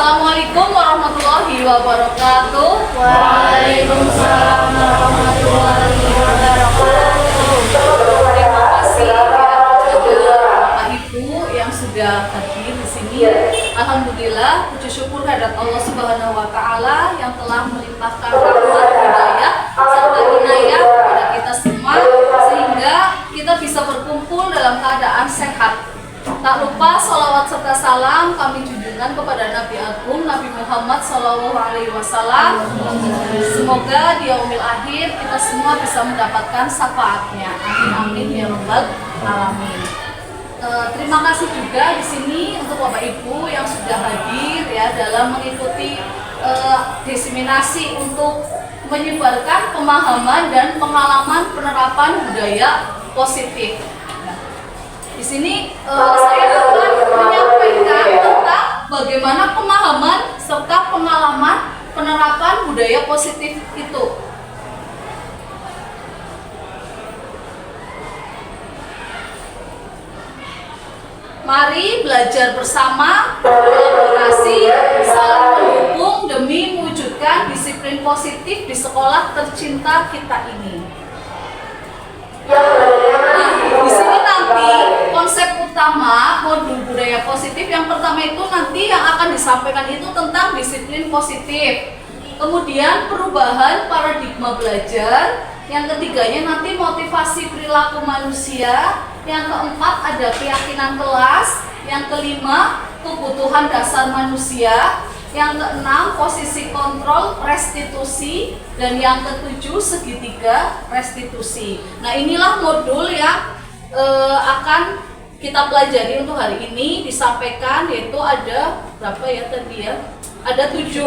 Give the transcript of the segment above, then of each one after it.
Assalamualaikum warahmatullahi wabarakatuh. Waalaikumsalam warahmatullahi wabarakatuh. Terima kasih ya kepada Bapak Ibu yang sudah hadir di sini. Alhamdulillah, puji syukur kehadirat Allah Subhanahu wa taala yang telah melimpahkan rahmat, hidayah serta inayah kepada kita semua sehingga kita bisa berkumpul dalam keadaan sehat. Tak lupa salawat serta salam kami junjungan kepada Nabi Agung Nabi Muhammad SAW. Semoga di yaumil akhir kita semua bisa mendapatkan syafaatnya. Amin amin ya rabbal alamin. Terima kasih juga di sini untuk Bapak Ibu yang sudah hadir ya dalam mengikuti diseminasi untuk menyebarkan pemahaman dan pengalaman penerapan budaya positif. Di sini saya akan menyampaikan tentang bagaimana pemahaman serta pengalaman penerapan budaya positif itu. Mari belajar bersama, berkolaborasi, saling mendukung demi mewujudkan disiplin positif di sekolah tercinta kita ini. Di sini nanti konsep utama modul budaya positif yang pertama itu nanti yang akan disampaikan itu tentang disiplin positif. Kemudian perubahan paradigma belajar. Yang ketiganya nanti motivasi perilaku manusia. Yang keempat ada keyakinan kelas. Yang kelima kebutuhan dasar manusia. Yang keenam posisi kontrol restitusi, dan yang ketujuh segitiga restitusi. Nah, inilah modul yang akan kita pelajari untuk hari ini, disampaikan, yaitu ada berapa ya tadi ya? Ada 7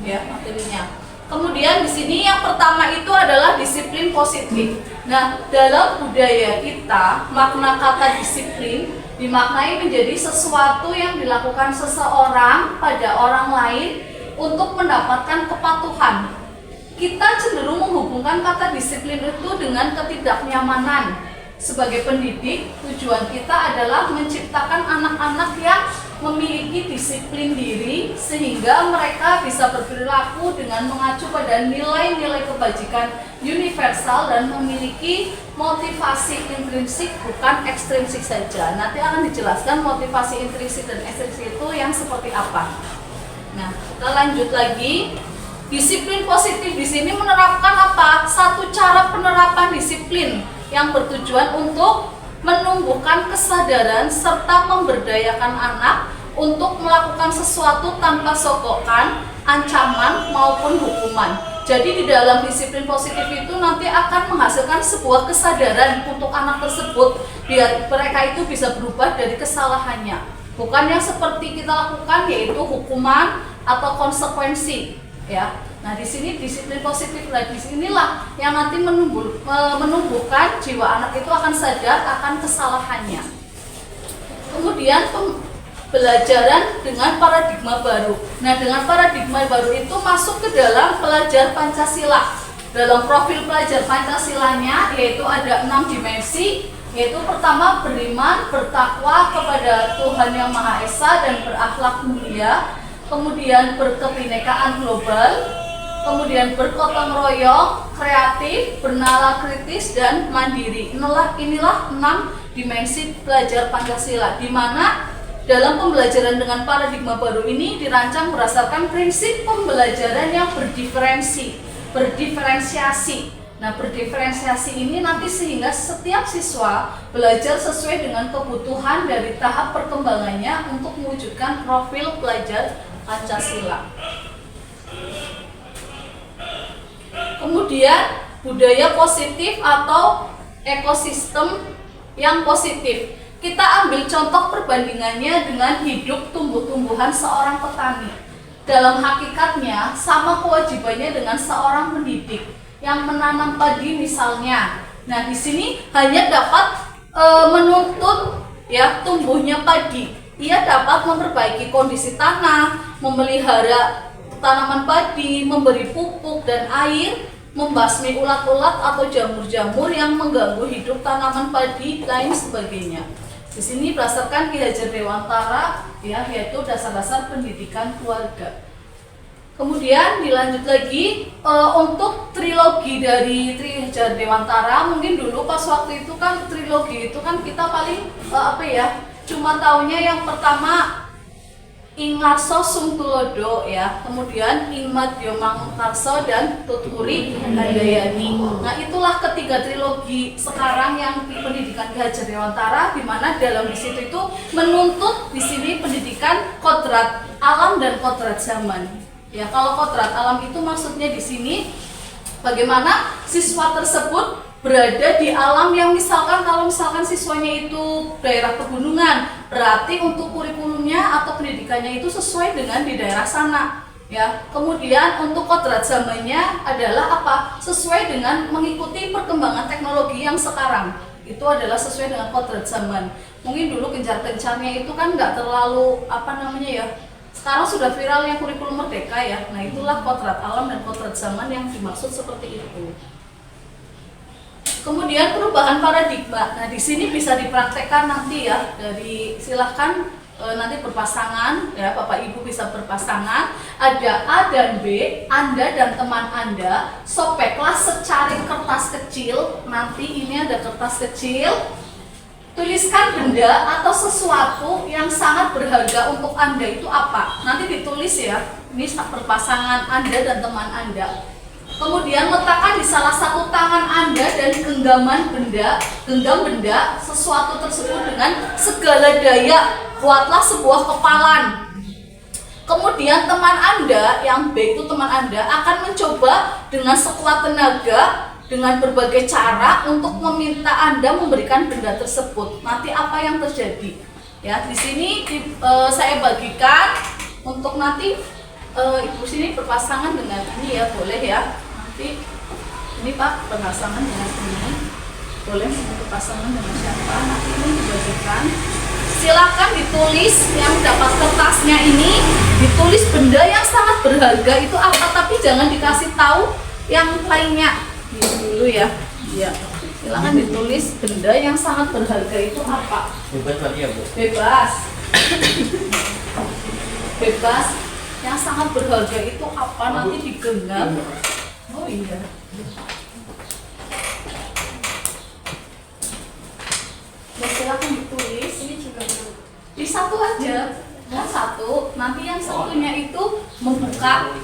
ya materinya. Kemudian di sini yang pertama itu adalah disiplin positif. Nah, dalam budaya kita makna kata disiplin dimaknai menjadi sesuatu yang dilakukan seseorang pada orang lain untuk mendapatkan kepatuhan. Kita cenderung menghubungkan kata disiplin itu dengan ketidaknyamanan. Sebagai pendidik, tujuan kita adalah menciptakan anak-anak yang memiliki disiplin diri sehingga mereka bisa berperilaku dengan mengacu pada nilai-nilai kebajikan universal dan memiliki motivasi intrinsik bukan ekstrinsik saja. Nanti akan dijelaskan motivasi intrinsik dan ekstrinsik itu yang seperti apa. Nah, kita lanjut lagi. Disiplin positif di sini menerapkan apa? Satu cara penerapan disiplin yang bertujuan untuk menumbuhkan kesadaran serta memberdayakan anak untuk melakukan sesuatu tanpa sogokan, ancaman maupun hukuman. Jadi di dalam disiplin positif itu nanti akan menghasilkan sebuah kesadaran untuk anak tersebut biar mereka itu bisa berubah dari kesalahannya. Bukan yang seperti kita lakukan yaitu hukuman atau konsekuensi, ya. Nah, di sini disiplin positif di sinilah yang nanti menumbuhkan jiwa anak itu akan sadar akan kesalahannya. Kemudian pembelajaran dengan paradigma baru. Nah, dengan paradigma baru itu masuk ke dalam pelajar Pancasila. Dalam profil pelajar Pancasilanya yaitu ada 6 dimensi, yaitu pertama beriman, bertakwa kepada Tuhan Yang Maha Esa dan berakhlak mulia, kemudian berkebinekaan global, kemudian bergotong royong, kreatif, bernalar kritis, dan mandiri. Inilah 6 dimensi pelajar Pancasila, di mana dalam pembelajaran dengan paradigma baru ini dirancang berdasarkan prinsip pembelajaran yang berdiferensiasi. Nah, berdiferensiasi ini nanti sehingga setiap siswa belajar sesuai dengan kebutuhan dari tahap perkembangannya untuk mewujudkan profil pelajar Pancasila. Kemudian budaya positif atau ekosistem yang positif. Kita ambil contoh perbandingannya dengan hidup tumbuh-tumbuhan seorang petani. Dalam hakikatnya sama kewajibannya dengan seorang pendidik yang menanam padi misalnya. Nah, di sini hanya dapat menuntut ya tumbuhnya padi. Ia dapat memperbaiki kondisi tanah, memelihara tanaman padi, memberi pupuk dan air, membasmi ulat-ulat atau jamur-jamur yang mengganggu hidup tanaman padi, lain sebagainya. Di sini berdasarkan Ki Hajar Dewantara ya, yaitu dasar-dasar pendidikan keluarga. Kemudian dilanjut lagi untuk trilogi dari Ki Hajar Dewantara. Mungkin dulu pas waktu itu kan trilogi itu kan kita paling cuma taunya yang pertama Ing Ngarso Sung Tulodo ya, kemudian Ing Madya Mangkarso dan Tuturi Handayani. Nah, itulah ketiga trilogi sekarang yang di pendidikan Ki Hajar Dewantara, di mana dalam di situ itu menuntut di sini pendidikan kodrat alam dan kodrat zaman. Ya, kalau kodrat alam itu maksudnya di sini bagaimana siswa tersebut berada di alam yang kalau misalkan siswanya itu daerah pegunungan, berarti untuk kurikulumnya atau pendidikannya itu sesuai dengan di daerah sana ya. Kemudian untuk kodrat zamannya adalah apa? Sesuai dengan mengikuti perkembangan teknologi yang sekarang. Itu adalah sesuai dengan kodrat zaman. Mungkin dulu gencar-gencarnya itu kan nggak terlalu sekarang sudah viral yang kurikulum merdeka ya. Nah, itulah kodrat alam dan kodrat zaman yang dimaksud seperti itu. Kemudian perubahan paradigma. Nah, di sini bisa dipraktekkan nanti ya. Silahkan nanti berpasangan ya, Bapak Ibu bisa berpasangan. Ada A dan B, Anda dan teman Anda sobeklah secarik kertas kecil. Nanti ini ada kertas kecil. Tuliskan benda atau sesuatu yang sangat berharga untuk Anda itu apa? Nanti ditulis ya. Ini berpasangan Anda dan teman Anda. Kemudian letakkan di salah satu tangan Anda dan genggam benda sesuatu tersebut dengan segala daya, buatlah sebuah kepalan. Kemudian teman Anda, yang B itu teman Anda, akan mencoba dengan sekuat tenaga dengan berbagai cara untuk meminta Anda memberikan benda tersebut. Nanti apa yang terjadi? Ya, di sini saya bagikan untuk nanti Ibu sini berpasangan dengan ini ya, boleh ya. Nanti ini Pak berpasangan dengan ini, boleh berpasangan dengan siapa, nanti ini dibagikan. Silakan ditulis yang dapat kertasnya ini, ditulis benda yang sangat berharga itu apa, tapi jangan dikasih tahu yang lainnya. Ini dulu ya. Ya. Silakan ditulis benda yang sangat berharga itu apa. Bebas berarti ya, Bu? Bebas. Bebas. Yang sangat berharga itu apa, nanti digenggam. Oh iya. Ya, silakan ditulis. Ini juga di satu aja. Nah, satu. Nanti yang satunya itu membuka.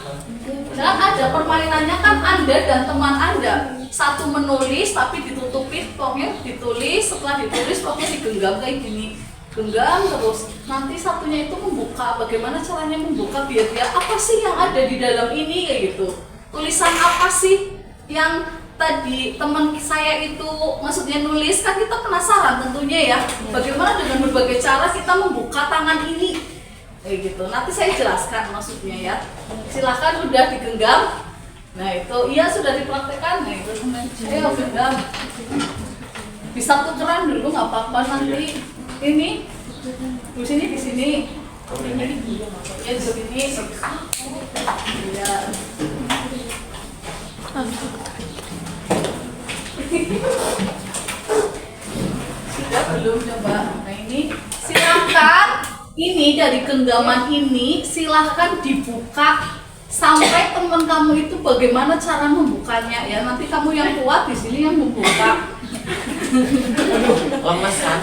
Dan ada permainannya kan Anda dan teman Anda. Satu menulis tapi ditutupi, pokoknya ditulis. Setelah ditulis pokoknya digenggam kayak gini. Genggam terus. Nanti satunya itu membuka. Bagaimana caranya membuka biar dia apa sih yang ada di dalam ini kayak gitu. Tulisan apa sih yang tadi teman saya itu maksudnya nulis, kan kita penasaran tentunya ya. Bagaimana dengan berbagai cara kita membuka tangan ini kayak gitu. Nanti saya jelaskan maksudnya ya. Silahkan udah digenggam. Nah itu iya sudah dipraktekkan. Nah itu ayo genggam. Bisa tukeran dulu nggak apa-apa nanti. Ini di sini di sini. Ya di sini. Ya. Sudah belum coba? Nah ini silakan. Ini dari genggaman ini silahkan dibuka sampai teman kamu itu bagaimana cara membukanya ya. Nanti kamu yang kuat di sini yang membuka. Lemes kan?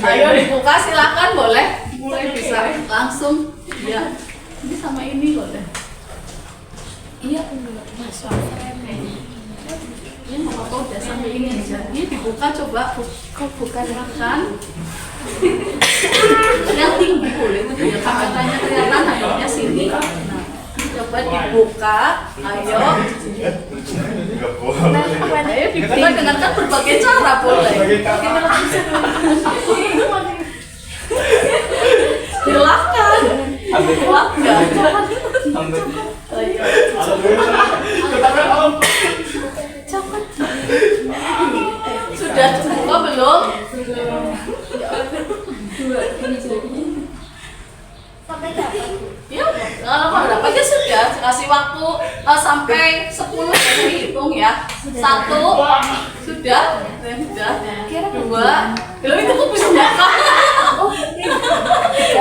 Ayo dibuka silakan, boleh. Mulai bisa langsung. Ya. Ini sama ini boleh. Iya, Mas. Ini mau apa udah sampai ini aja. Ini dibuka coba. Kok buka kan? Yang tinggi boleh itu ya, kameranya kelihatan akhirnya sini. Nah, coba dibuka. Ayo. Ayo dibuka dengan kan berbagai cara boleh. Silakan. Sudah dibuka belum? Ya, kalau berapa aja sudah kasih waktu sampai 10 dihitung ya. 1 sudah, 2, belum itu kok bisa makan.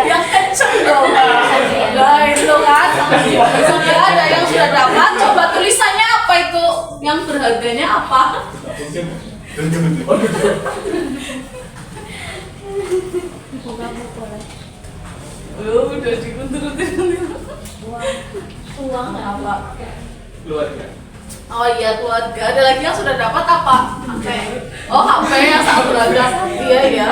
yang kenceng dong. Nah itu kan, sudah ada yang sudah dapat. Coba tulisannya apa itu? Yang berharganya apa? Udah dikuntur-kuntur. Uang apa? Keluarga. Oh iya keluarga. Ada lagi yang sudah dapat apa? HP. Oh HP yang sangat berharga. Iya ya.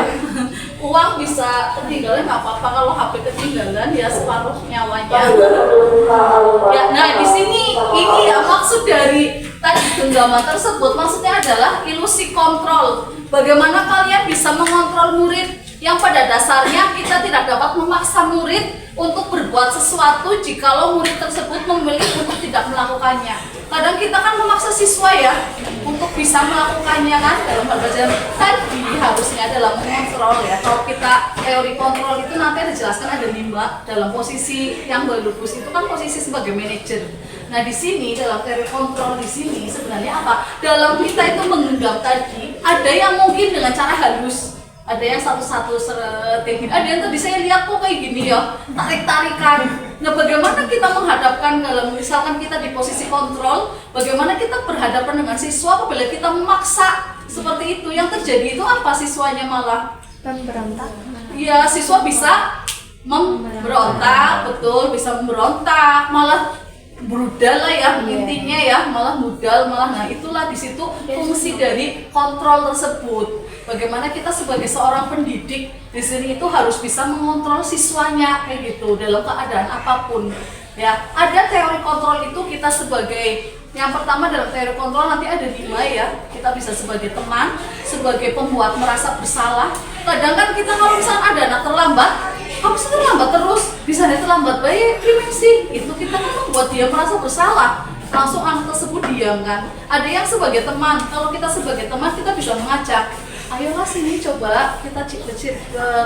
Uang bisa ketinggalan nggak apa-apa, kalau HP ketinggalan ya separuh nyawanya. Ya, nah di sini ini ya maksud dari tadi genggaman tersebut maksudnya adalah ilusi kontrol. Bagaimana kalian bisa mengontrol murid yang pada dasarnya kita tidak dapat memaksa murid untuk berbuat sesuatu jikalau murid tersebut memilih untuk tidak melakukannya. Kadang kita kan memaksa siswa ya untuk bisa melakukannya kan dalam hal belajar. Tadi harusnya adalah mengontrol ya. Kalau kita teori kontrol itu nanti dijelaskan ada 5 dalam posisi yang bagus itu kan posisi sebagai manajer. Nah di sini dalam teori kontrol di sini sebenarnya apa? Dalam kita itu menggenggam tadi ada yang mungkin dengan cara halus. Ada yang satu-satu seret, ada yang tadi saya lihat kok kayak gini ya, tarik-tarikan. Nah bagaimana kita menghadapkan dalam misalkan kita di posisi kontrol, bagaimana kita berhadapan dengan siswa apabila kita memaksa seperti itu, yang terjadi itu apa? Siswanya malah Memberontak. iya, siswa bisa memberontak, betul, bisa memberontak, malah brudal lah ya intinya ya, malah budal, malah nah itulah di situ fungsi dari kontrol tersebut. Bagaimana kita sebagai seorang pendidik di sini itu harus bisa mengontrol siswanya kayak gitu dalam keadaan apapun. Ya, ada teori kontrol itu kita sebagai yang pertama dalam teori kontrol nanti ada 5 ya. Kita bisa sebagai teman, sebagai pembuat merasa bersalah. Kadang kan kita kalau misalnya ada anak terlambat, kamu sih terlambat terus, bisa dia terlambat baik, sih itu kita kan membuat dia merasa bersalah. Langsung anak tersebut diam kan. Ada yang sebagai teman, kalau kita sebagai teman kita bisa mengajak, ayolah sini coba kita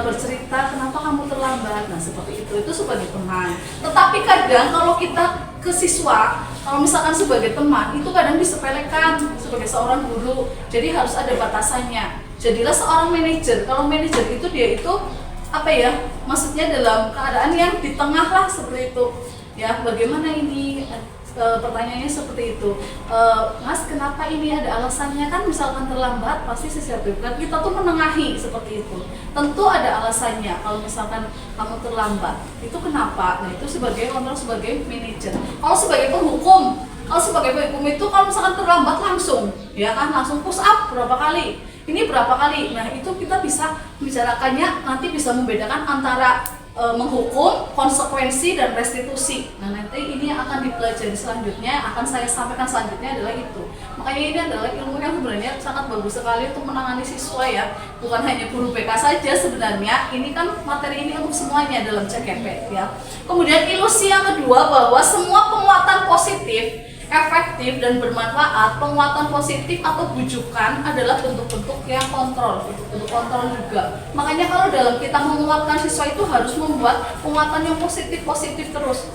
bercerita kenapa kamu terlambat. Nah seperti itu sebagai teman. Tetapi kadang kalau kita ke siswa, kalau misalkan sebagai teman itu kadang disepelekan sebagai seorang guru. Jadi harus ada batasannya. Jadilah seorang manajer. Kalau manajer itu dia itu apa ya? Maksudnya dalam keadaan yang di tengah lah seperti itu. Ya bagaimana ini? Pertanyaannya seperti itu, Mas kenapa ini ada alasannya kan misalkan terlambat pasti sesuatu kan kita tuh menengahi seperti itu, tentu ada alasannya kalau misalkan kamu terlambat itu kenapa, nah itu sebagai kontrol sebagai manajer. Kalau sebagai penghukum, itu kalau misalkan terlambat langsung ya kan langsung push up berapa kali, ini berapa kali, nah itu kita bisa membicarakannya, nanti bisa membedakan antara menghukum, konsekuensi, dan restitusi. Nah nanti ini yang akan dipelajari selanjutnya, akan saya sampaikan selanjutnya adalah itu. Makanya ini adalah ilmu yang sebenarnya sangat bagus sekali untuk menangani siswa ya. Bukan hanya guru BK saja sebenarnya, ini kan materi ini untuk semuanya dalam CKP ya. Kemudian ilusi yang kedua bahwa semua penguatan positif, efektif dan bermanfaat, penguatan positif atau bujukan adalah bentuk-bentuk yang kontrol, bentuk kontrol juga. Makanya kalau dalam kita menguatkan siswa itu harus membuat penguatan yang positif terus.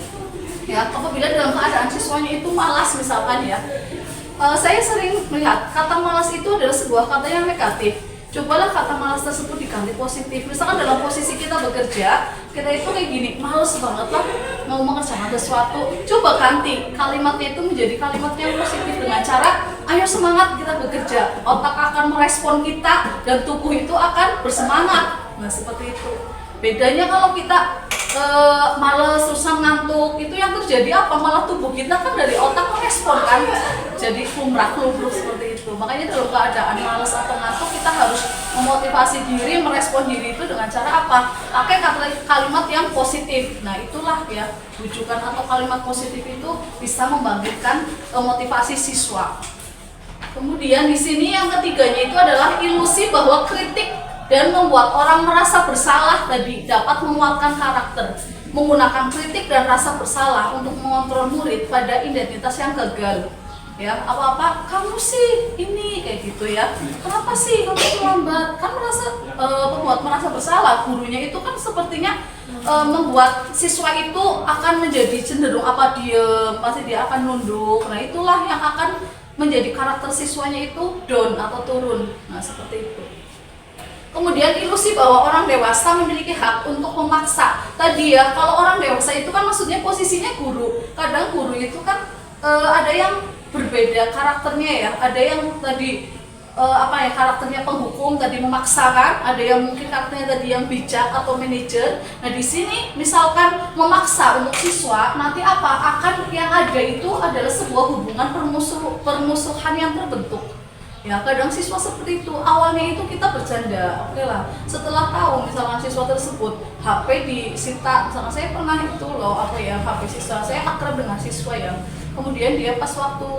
Ya, apabila dalam keadaan siswanya itu malas misalkan ya, saya sering melihat kata malas itu adalah sebuah kata yang negatif. Cobalah kata malas tersebut diganti positif. Misalkan dalam posisi kita bekerja, kita itu kayak gini, males banget lah mau mengerjakan sesuatu. Coba ganti kalimatnya itu menjadi kalimat yang positif dengan cara, ayo semangat kita bekerja. Otak akan merespon kita dan tubuh itu akan bersemangat. Nah seperti itu. Bedanya kalau kita males, susah, ngantuk, itu yang terjadi apa? Malah tubuh kita kan dari otak merespon kan, jadi lumrah-lumruh seperti itu. Makanya dalam keadaan males atau ngantuk kita harus memotivasi diri, merespon diri itu dengan cara apa? Pakai kalimat yang positif. Nah itulah ya, rujukan atau kalimat positif itu bisa membangkitkan motivasi siswa. Kemudian di sini yang ketiganya itu adalah ilusi bahwa kritik dan membuat orang merasa bersalah tadi dapat menguatkan karakter. Menggunakan kritik dan rasa bersalah untuk mengontrol murid pada identitas yang gagal. Ya, apa-apa kamu sih ini kayak gitu ya. Kenapa sih kamu terlambat? Kan membuat merasa bersalah. Gurunya itu kan sepertinya membuat siswa itu akan menjadi cenderung apa diem, pasti dia akan nunduk. Nah, itulah yang akan menjadi karakter siswanya itu down atau turun. Nah, seperti itu. Kemudian ilusi bahwa orang dewasa memiliki hak untuk memaksa. Tadi ya, kalau orang dewasa itu kan maksudnya posisinya guru. Kadang guru itu kan ada yang berbeda karakternya ya. Ada yang tadi karakternya penghukum tadi memaksakan, ada yang mungkin karakternya tadi yang bijak atau manajer. Nah di sini misalkan memaksa untuk siswa, nanti akan yang ada itu adalah sebuah hubungan permusuhan yang terbentuk. Ya kadang siswa seperti itu, awalnya itu kita bercanda, oke lah. Setelah tahu misalkan siswa tersebut HP disita, misalkan saya pernah itu loh HP siswa, saya akrab dengan siswa ya. Kemudian dia pas waktu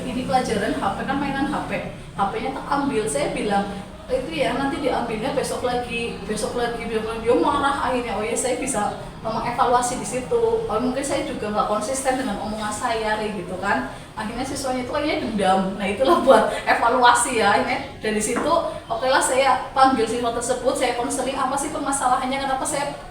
ini pelajaran HP kan mainan HP-nya tak ambil, saya bilang itu ya nanti diambilnya besok lagi dia marah akhirnya. Oh ya, saya bisa mengevaluasi di situ. Mungkin saya juga nggak konsisten dengan omongan saya gitu kan. Akhirnya siswanya itu kayaknya dendam. Nah itulah buat evaluasi ya. Akhirnya dari situ oke lah, saya panggil siswa tersebut, saya konseling apa sih permasalahannya, kenapa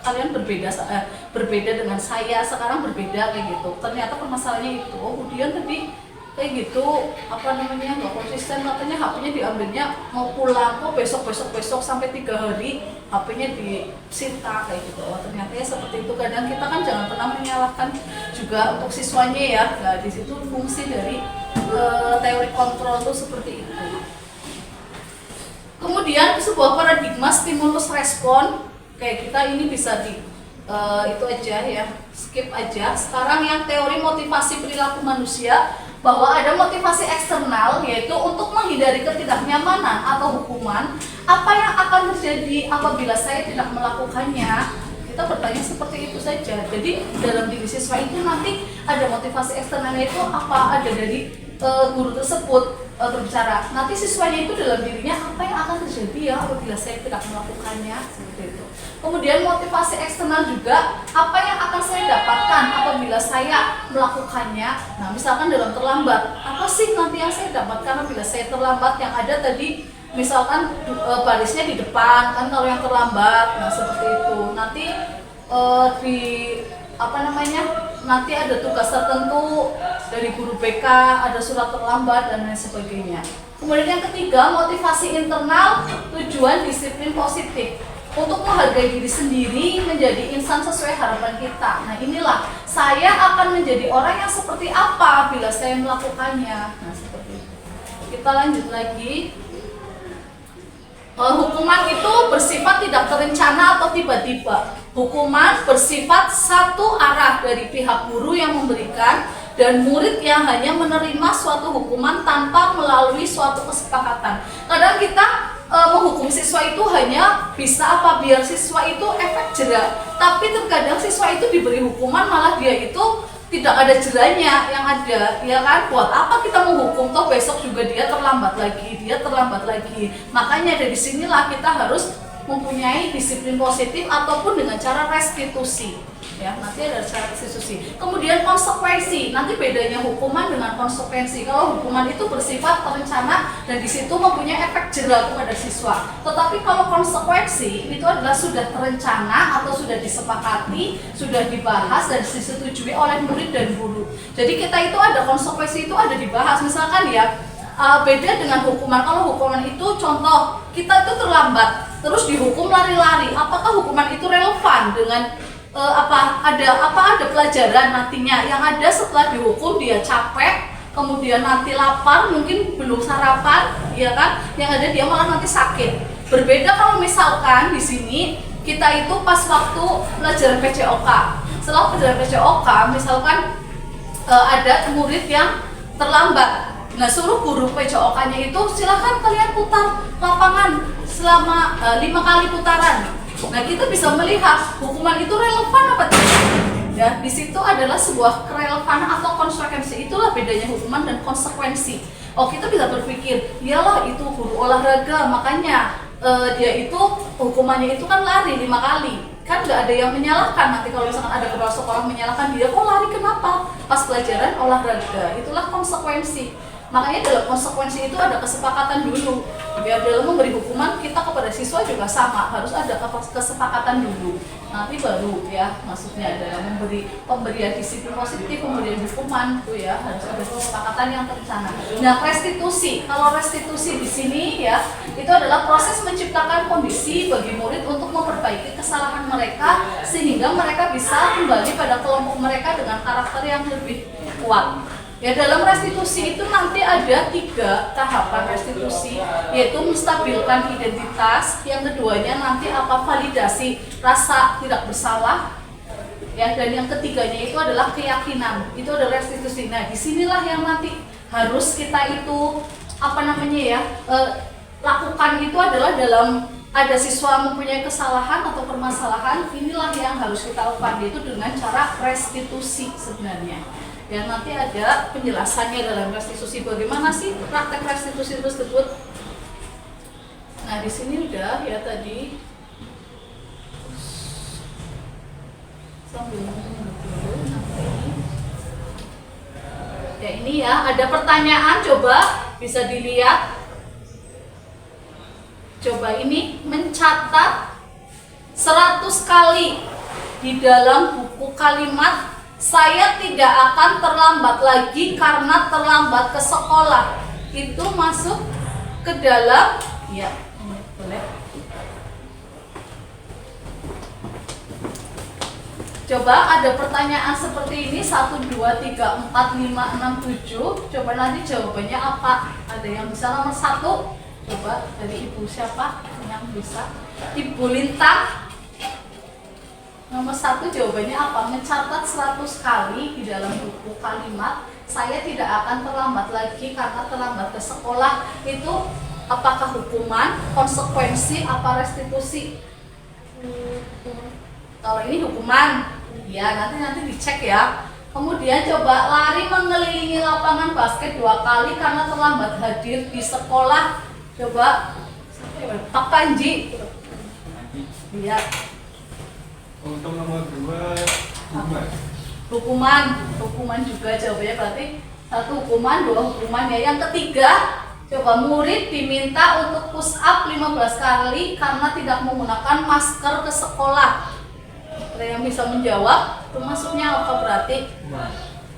kalian berbeda dengan saya, sekarang berbeda kayak gitu. Ternyata permasalahannya itu. Kemudian tadi kayak gitu nggak konsisten, katanya HP-nya diambilnya mau pulang kok besok sampai 3 hari HP-nya disita kayak gitu. Ternyata ya seperti itu. Kadang kita kan jangan pernah menyalahkan juga untuk siswanya ya. Nah di situ fungsi dari teori kontrol itu seperti itu. Kemudian sebuah paradigma stimulus respon kayak kita ini bisa itu aja ya, skip aja. Sekarang yang teori motivasi perilaku manusia, bahwa ada motivasi eksternal yaitu untuk menghindari ketidaknyamanan atau hukuman. Apa yang akan terjadi apabila saya tidak melakukannya? Kita bertanya seperti itu saja. Jadi dalam diri siswa itu nanti ada motivasi eksternalnya itu apa? Ada dari guru tersebut berbicara. Nanti siswanya itu dalam dirinya apa yang akan terjadi ya apabila saya tidak melakukannya, seperti itu. Kemudian motivasi eksternal juga, apa yang akan saya dapatkan apabila saya melakukannya. Nah misalkan dalam terlambat, apa sih nanti yang saya dapatkan apabila saya terlambat? Yang ada tadi misalkan barisnya di depan kan kalau yang terlambat. Nah seperti itu. Nanti nanti ada tugas tertentu dari guru BK, ada surat terlambat dan lain sebagainya. Kemudian yang ketiga, motivasi internal, tujuan disiplin positif untuk menghargai diri sendiri, menjadi insan sesuai harapan kita. Nah inilah, saya akan menjadi orang yang seperti apa bila saya melakukannya. Nah seperti itu. Kita lanjut lagi. Hukuman itu bersifat tidak terencana atau tiba-tiba. Hukuman bersifat satu arah dari pihak guru yang memberikan dan murid yang hanya menerima suatu hukuman tanpa melalui suatu kesepakatan. Kadang kita menghukum siswa itu hanya bisa biar siswa itu efek jera, tapi terkadang siswa itu diberi hukuman malah dia itu tidak ada jeranya yang ada, ya kan? Buat apa kita menghukum, toh besok juga dia terlambat lagi. Makanya dari sinilah kita harus mempunyai disiplin positif ataupun dengan cara restitusi. Ya, nanti ada cara restitusi. Kemudian konsekuensi, nanti bedanya hukuman dengan konsekuensi. Kalau hukuman itu bersifat terencana dan di situ mempunyai efek jera kepada siswa. Tetapi kalau konsekuensi itu adalah sudah terencana atau sudah disepakati, sudah dibahas dan disetujui oleh murid dan guru. Jadi kita itu ada konsekuensi itu ada dibahas. Misalkan ya, beda dengan hukuman. Kalau hukuman itu contoh kita itu terlambat, terus dihukum lari-lari. Apakah hukuman itu relevan dengan ada pelajaran nantinya? Yang ada setelah dihukum dia capek, kemudian nanti lapar, mungkin belum sarapan, ya kan? Yang ada dia malah nanti sakit. Berbeda kalau misalkan di sini kita itu pas waktu pelajaran PCOK. Setelah pelajaran PCOK, misalkan ada murid yang terlambat. Nah, suruh guru PCOK-nya itu silahkan kalian putar lapangan selama 5 kali putaran. Nah, kita bisa melihat hukuman itu relevan apa tidak. Ya, di situ adalah sebuah kerelevanan atau konsekuensi. Itulah bedanya hukuman dan konsekuensi. Oh, kita bisa berpikir, iyalah itu guru olahraga, makanya dia itu hukumannya itu kan lari 5 kali. Kan nggak ada yang menyalahkan nanti kalau misalkan ada kepala sekolah menyalahkan dia, kok lari kenapa? Pas pelajaran olahraga. Itulah konsekuensi. Makanya dalam konsekuensi itu ada kesepakatan dulu. Biar dalam memberi hukuman kita kepada siswa juga sama, harus ada kesepakatan dulu. nanti baru ya maksudnya adalah pemberian disiplin positif, pemberian hukuman tuh ya harus ada kesepakatan yang terencana. Nah, restitusi, kalau restitusi di sini ya itu adalah proses menciptakan kondisi bagi murid untuk memperbaiki kesalahan mereka sehingga mereka bisa kembali pada kelompok mereka dengan karakter yang lebih kuat. Ya, dalam restitusi itu nanti ada 3 tahapan restitusi, yaitu menstabilkan identitas, yang keduanya nanti validasi rasa tidak bersalah, ya, dan yang ketiganya itu adalah keyakinan. Itu adalah restitusi. Nah, disinilah yang nanti harus kita itu lakukan itu adalah dalam ada siswa mempunyai kesalahan atau permasalahan, inilah yang harus kita lakukan, itu dengan cara restitusi sebenarnya. Ya, nanti ada penjelasannya dalam restitusi bagaimana sih praktek restitusi tersebut. Nah, di sini udah ya tadi sambil dulu nanti. Ya, ini ya ada pertanyaan, coba bisa dilihat. Coba ini mencatat 100 kali di dalam buku kalimat "Saya tidak akan terlambat lagi karena terlambat ke sekolah." Itu masuk ke dalam, ya, boleh. Coba ada pertanyaan seperti ini, 1, 2, 3, 4, 5, 6, 7. Coba nanti jawabannya apa? Ada yang bisa nomor 1? Coba dari ibu siapa yang bisa? Ibu Lintang. Nomor 1 jawabannya apa? Mencatat 100 kali di dalam buku kalimat "Saya tidak akan terlambat lagi karena terlambat ke sekolah." Itu apakah hukuman, konsekuensi, apa restitusi? Kalau ini hukuman, ya nanti dicek ya. Kemudian coba lari mengelilingi lapangan basket 2 kali karena terlambat hadir di sekolah. Coba Pak Panji. Lihat. Untuk nomor 2 hukuman juga jawabannya, berarti 1 hukuman, 2 hukuman ya. Yang ketiga, coba murid diminta untuk push up 15 kali karena tidak menggunakan masker ke sekolah. Ada yang bisa menjawab? Itu masuknya apa berarti?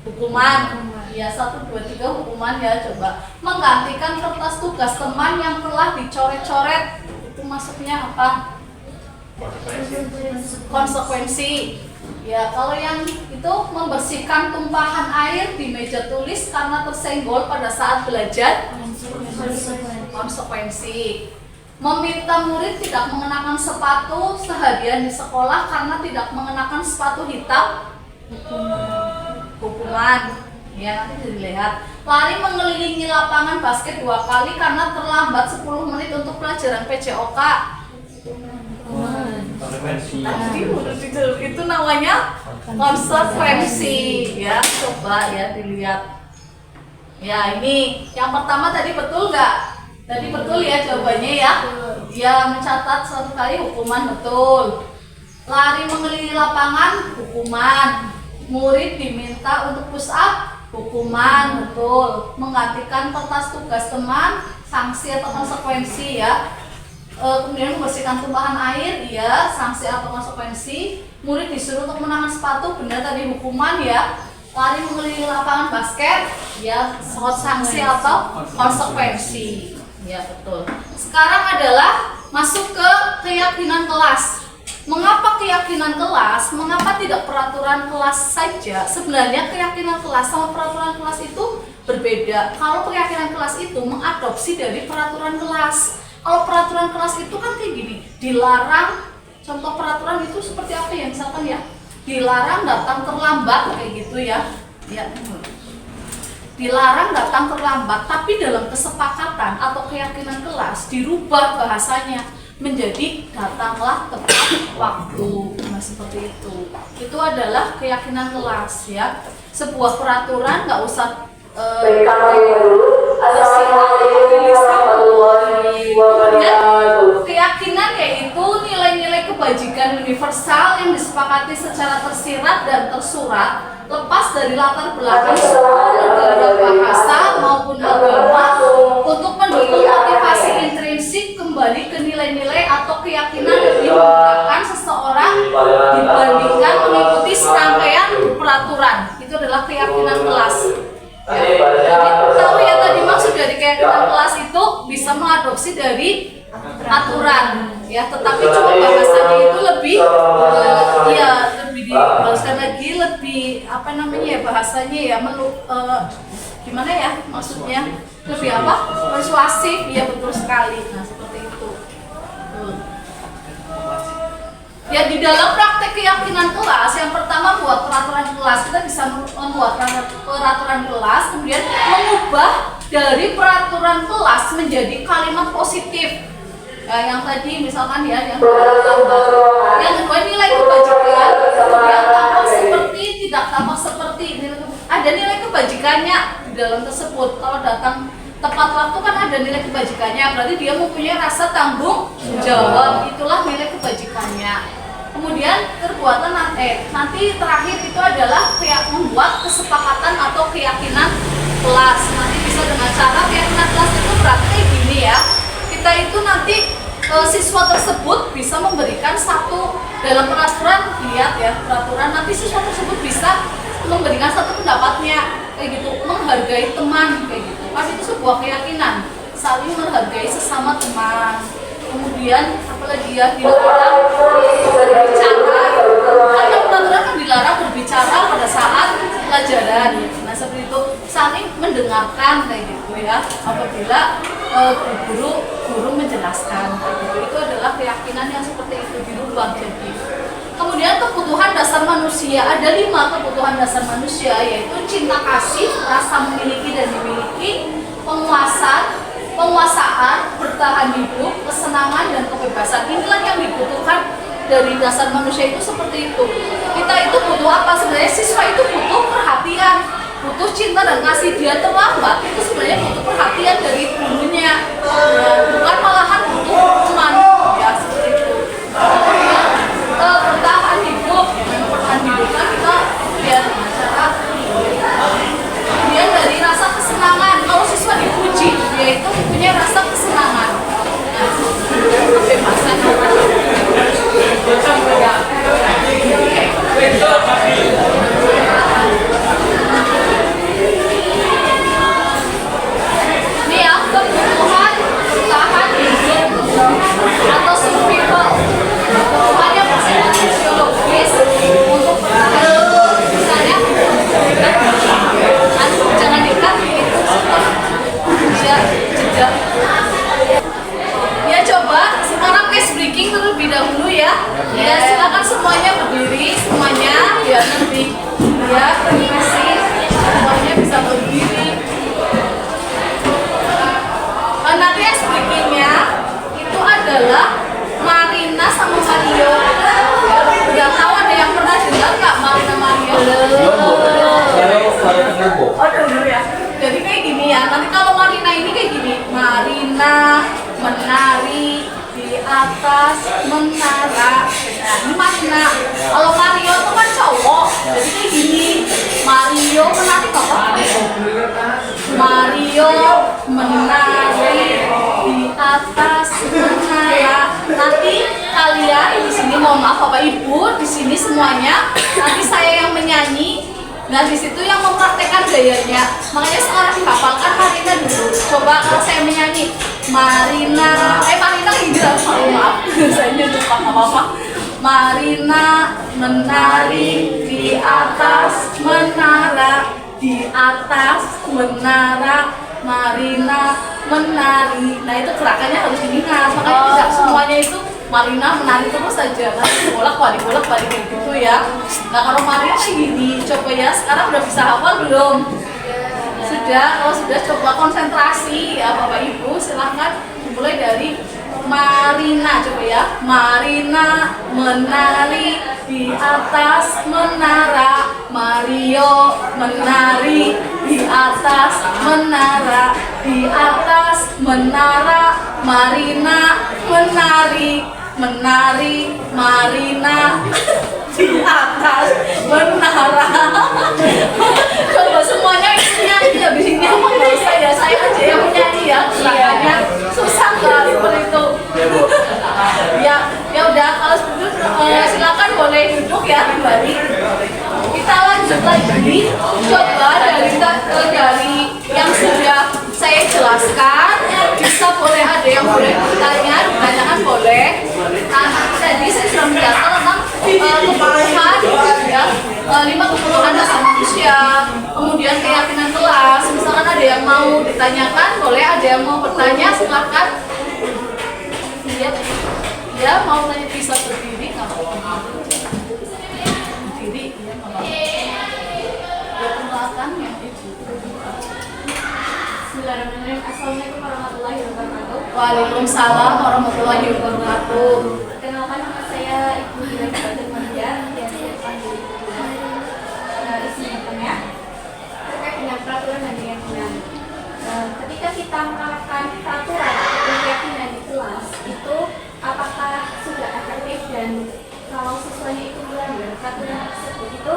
Hukuman. Ya, 1, 2, 3 hukuman ya. Coba menggantikan kertas tugas teman yang telah dicoret-coret. Itu masuknya apa? Konsekuensi. Ya, kalau yang itu membersihkan tumpahan air di meja tulis karena tersenggol pada saat belajar. Konsekuensi. Meminta murid tidak mengenakan sepatu seharian di sekolah karena tidak mengenakan sepatu hitam. Hukuman. Ya, nanti dilihat. Lari mengelilingi lapangan basket 2 kali karena terlambat 10 menit untuk pelajaran PJOK. Itu namanya konsekuensi ya. Coba ya dilihat. Ya, ini yang pertama tadi betul nggak? Tadi betul ya jawabannya ya. Ya, mencatat 1 kali hukuman betul. Lari mengelilingi lapangan hukuman. Murid diminta untuk push up hukuman betul. Menggantikan kertas tugas teman sanksi atau konsekuensi ya. Kemudian membersihkan tumpahan air, ya, sanksi atau konsekuensi. Murid disuruh untuk menahan sepatu, benar tadi hukuman ya. Lari mengelilingi lapangan basket, ya, sanksi atau konsekuensi, ya betul. Sekarang adalah masuk ke keyakinan kelas. Mengapa keyakinan kelas? Mengapa tidak peraturan kelas saja? Sebenarnya keyakinan kelas sama peraturan kelas itu berbeda. Kalau keyakinan kelas itu mengadopsi dari peraturan kelas. Kalau peraturan kelas itu kan kayak gini, dilarang, contoh peraturan itu seperti apa ya, misalkan ya, dilarang datang terlambat, kayak gitu ya, ya, dilarang datang terlambat, tapi dalam kesepakatan atau keyakinan kelas dirubah bahasanya menjadi datanglah tepat waktu. Nah, seperti itu adalah keyakinan kelas ya. Sebuah peraturan nggak usah keyakinan yaitu nilai-nilai kebajikan universal yang disepakati secara tersirat dan tersurat lepas dari latar belakang suku, negara, bahasa maupun agama untuk mendukung motivasi intrinsik kembali ke nilai-nilai atau keyakinan yang diungkapkan seseorang bisa mengadopsi dari aturan ya, tetapi cuma bahasanya itu lebih ya lebih dijelaskan lagi, lebih apa namanya ya bahasanya ya gimana ya maksudnya lebih apa persuasif ya, betul sekali. Nah seperti itu. Ya di dalam praktek keyakinan kelas, yang pertama buat peraturan kelas, kita bisa membuat peraturan kelas, kemudian mengubah dari peraturan kelas menjadi kalimat positif. Yang tadi misalkan ya, yang kedua nilai kebajikan, kemudian tampak seperti, tidak tampak seperti, ada nilai kebajikannya di dalam tersebut. Kalau datang tepat waktu kan ada nilai kebajikannya, berarti dia mempunyai rasa tanggung jawab, itulah nilai kebajikannya. Kemudian perbuatan nanti terakhir itu adalah membuat kesepakatan atau keyakinan kelas. Nanti bisa dengan cara keyakinan kelas itu berarti kayak gini ya, kita itu nanti siswa tersebut bisa memberikan satu dalam peraturan, lihat ya peraturan, nanti siswa tersebut bisa memberikan satu pendapatnya kayak gitu, menghargai teman kayak gitu kan, itu sebuah keyakinan, saling menghargai sesama teman. Kemudian apalagi ya, dilarang berbicara, kan yang peraturan kan dilarang berbicara pada saat pelajaran. Nah seperti itu, saling mendengarkan kayak gitu ya, apabila guru menjelaskan kayak gitu. Itu adalah keyakinan yang seperti itu dirubah jadi. Kemudian kebutuhan dasar manusia, ada 5 kebutuhan dasar manusia, yaitu cinta kasih, rasa memiliki dan dimiliki, penguasaan, bertahan hidup, kesenangan dan kebebasan. Inilah yang dibutuhkan dari dasar manusia itu seperti itu. Kita itu butuh apa? Sebenarnya siswa itu butuh perhatian, butuh cinta dan kasih. Dia terlambat itu sebenarnya butuh perhatian dari gurunya, bukan malahan butuh teman ya, seperti itu. Bertahan hidup, bertahan hidup kan kita lihat dengan cara. Kemudian dari rasa kesenangan, kalau siswa dipuji dia itu punya rasa kesenangan. Nah, kebebasan ini ya, kebutuhan bertahan hidup atau survival, kebutuhannya bersifat fisiologis untuk bertahan hidup. Misalnya jangan dekat itu jeda. Ya coba sekarang case breaking terlebih dahulu ya. Ya silakan semuanya berdiri, semuanya ya nanti ya terima semuanya bisa berdiri. Nanti case breakingnya itu adalah Marina sama Mario. Ya, udah tahu ada yang pernah dengar nggak Marina Mario? Oh dulu ya. Jadi kayak gini ya. Nanti kalau Marina ini kayak gini, Marina menari di atas menara. Nah, ini Marina. Kalau Mario itu kan cowok, jadi kayak gini. Mario menari apa? Mario menari di atas menara. Nanti kalian di sini, mohon maaf Bapak Ibu, di sini semuanya. Nanti saya yang menyanyi. Nah di situ yang mempraktekkan gayanya. Makanya sekarang dihafalkan Marina dulu. Coba kalau saya menyanyi Marina gini lah, maaf saya lupa, nggak apa-apa. Marina menari di atas menara, di atas menara, Marina menari. Nah itu gerakannya harus diingat. Makanya tidak semuanya itu Marina menari terus saja, nanti bolak-balik kayak gitu ya. Nah kalau Marina kayak gini, coba ya sekarang udah bisa hafal belum? Sudah, kalau sudah coba konsentrasi ya Bapak Ibu, silahkan dimulai dari Marina, coba ya. Marina menari di atas menara, Mario menari di atas menara, di atas menara, Marina menari, Marina di atas menara. Coba semuanya nyanyi habis ini, apa nggak usah ya, saya aja yang menyanyi ya. Gerakannya susah nggak seperti itu. Ya udah, kalau seperti itu silakan boleh duduk ya kembali. Kita lanjut lagi. Coba dari yang sudah saya jelaskan bisa boleh mendata tentang kebutuhan ya, 5 kebutuhan dasar manusia, kemudian keyakinan kelas. Misalkan ada yang mau ditanyakan, boleh, ada yang mau bertanya, silakan. Ya mau tanya bisa berdiri nggak apa-apa. Berdiri ya nggak apa-apa. Ya perkenalkan yang itu. Bismillahirrahmanirrahim. Assalamualaikum warahmatullahi wabarakatuh. Waalaikumsalam warahmatullahi wabarakatuh. Perkenalkan, nama saya Ibu Dira Badan Maria, yang saya panggil Ibu Dira. Isinya tanya terkait dengan peraturan dan keyakinan. Ketika kita menerapkan peraturan atau keyakinan di kelas, itu apakah sudah efektif, dan kalau siswanya itu melanggar peraturan tersebut itu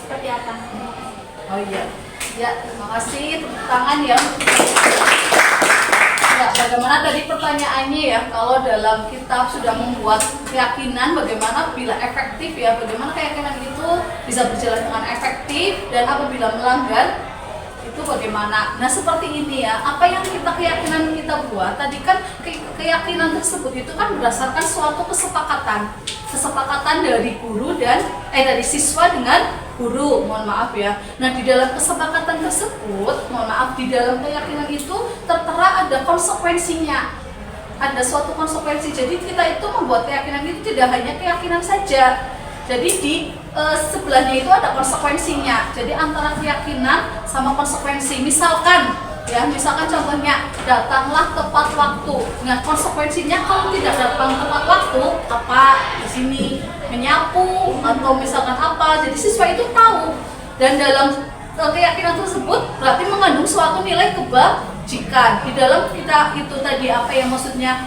seperti apa? Oh iya, ya terima kasih, tepuk tangan ya. Ya, bagaimana tadi pertanyaannya ya, kalau dalam kitab sudah membuat keyakinan, bagaimana bila efektif ya, bagaimana keyakinan itu bisa berjalan dengan efektif, dan apabila melanggar itu bagaimana. Nah seperti ini ya, apa yang keyakinan kita buat tadi kan, keyakinan tersebut itu kan berdasarkan suatu kesepakatan dari guru dan dari siswa dengan guru, mohon maaf ya. Nah di dalam kesepakatan tersebut, mohon maaf, di dalam keyakinan itu tertera ada konsekuensinya, ada suatu konsekuensi. Jadi kita itu membuat keyakinan itu tidak hanya keyakinan saja, jadi di sebelahnya itu ada konsekuensinya. Jadi antara keyakinan sama konsekuensi. Misalkan contohnya datanglah tepat waktu. Nah konsekuensinya kalau tidak datang tepat waktu, apa di sini menyapu atau misalkan apa. Jadi siswa itu tahu, dan dalam keyakinan tersebut berarti mengandung suatu nilai kebajikan. Di dalam kita itu tadi apa yang maksudnya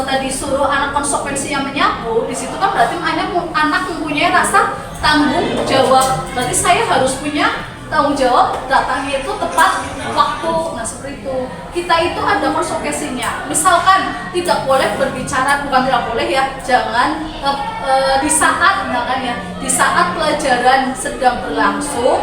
tadi suruh anak konsekuensinya menyapu, di situ kan berarti anak mempunyai rasa tanggung jawab. Berarti saya harus punya tanggung jawab datangnya itu tepat waktu. Nah seperti itu, kita itu ada konsekuensinya. Misalkan tidak boleh berbicara, bukan tidak boleh ya, jangan di saat di saat pelajaran sedang berlangsung,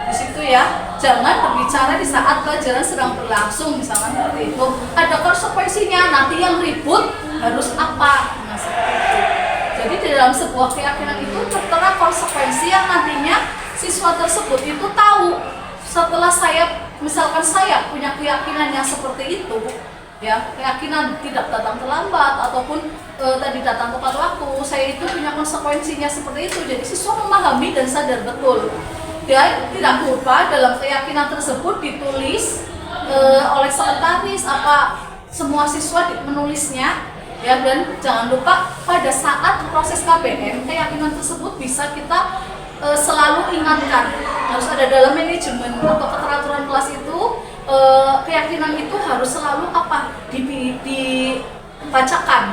di situ ya, jangan berbicara di saat pelajaran sedang berlangsung, misalkan seperti itu. Ada konsekuensinya, nanti yang ribut harus apa. Nah seperti itu. Jadi di dalam sebuah keyakinan itu tertera konsekuensi yang nantinya siswa tersebut itu tahu. Setelah misalkan saya punya keyakinan yang seperti itu ya, keyakinan tidak datang terlambat ataupun tadi datang tepat waktu, saya itu punya konsekuensinya seperti itu. Jadi siswa memahami dan sadar betul, dan tidak lupa dalam keyakinan tersebut ditulis oleh sekretaris apa semua siswa menulisnya ya. Dan jangan lupa pada saat proses KBM, keyakinan tersebut bisa kita selalu ingatkan. Harus ada dalam manajemen atau keteraturan kelas itu, keyakinan itu harus selalu apa dibacakan.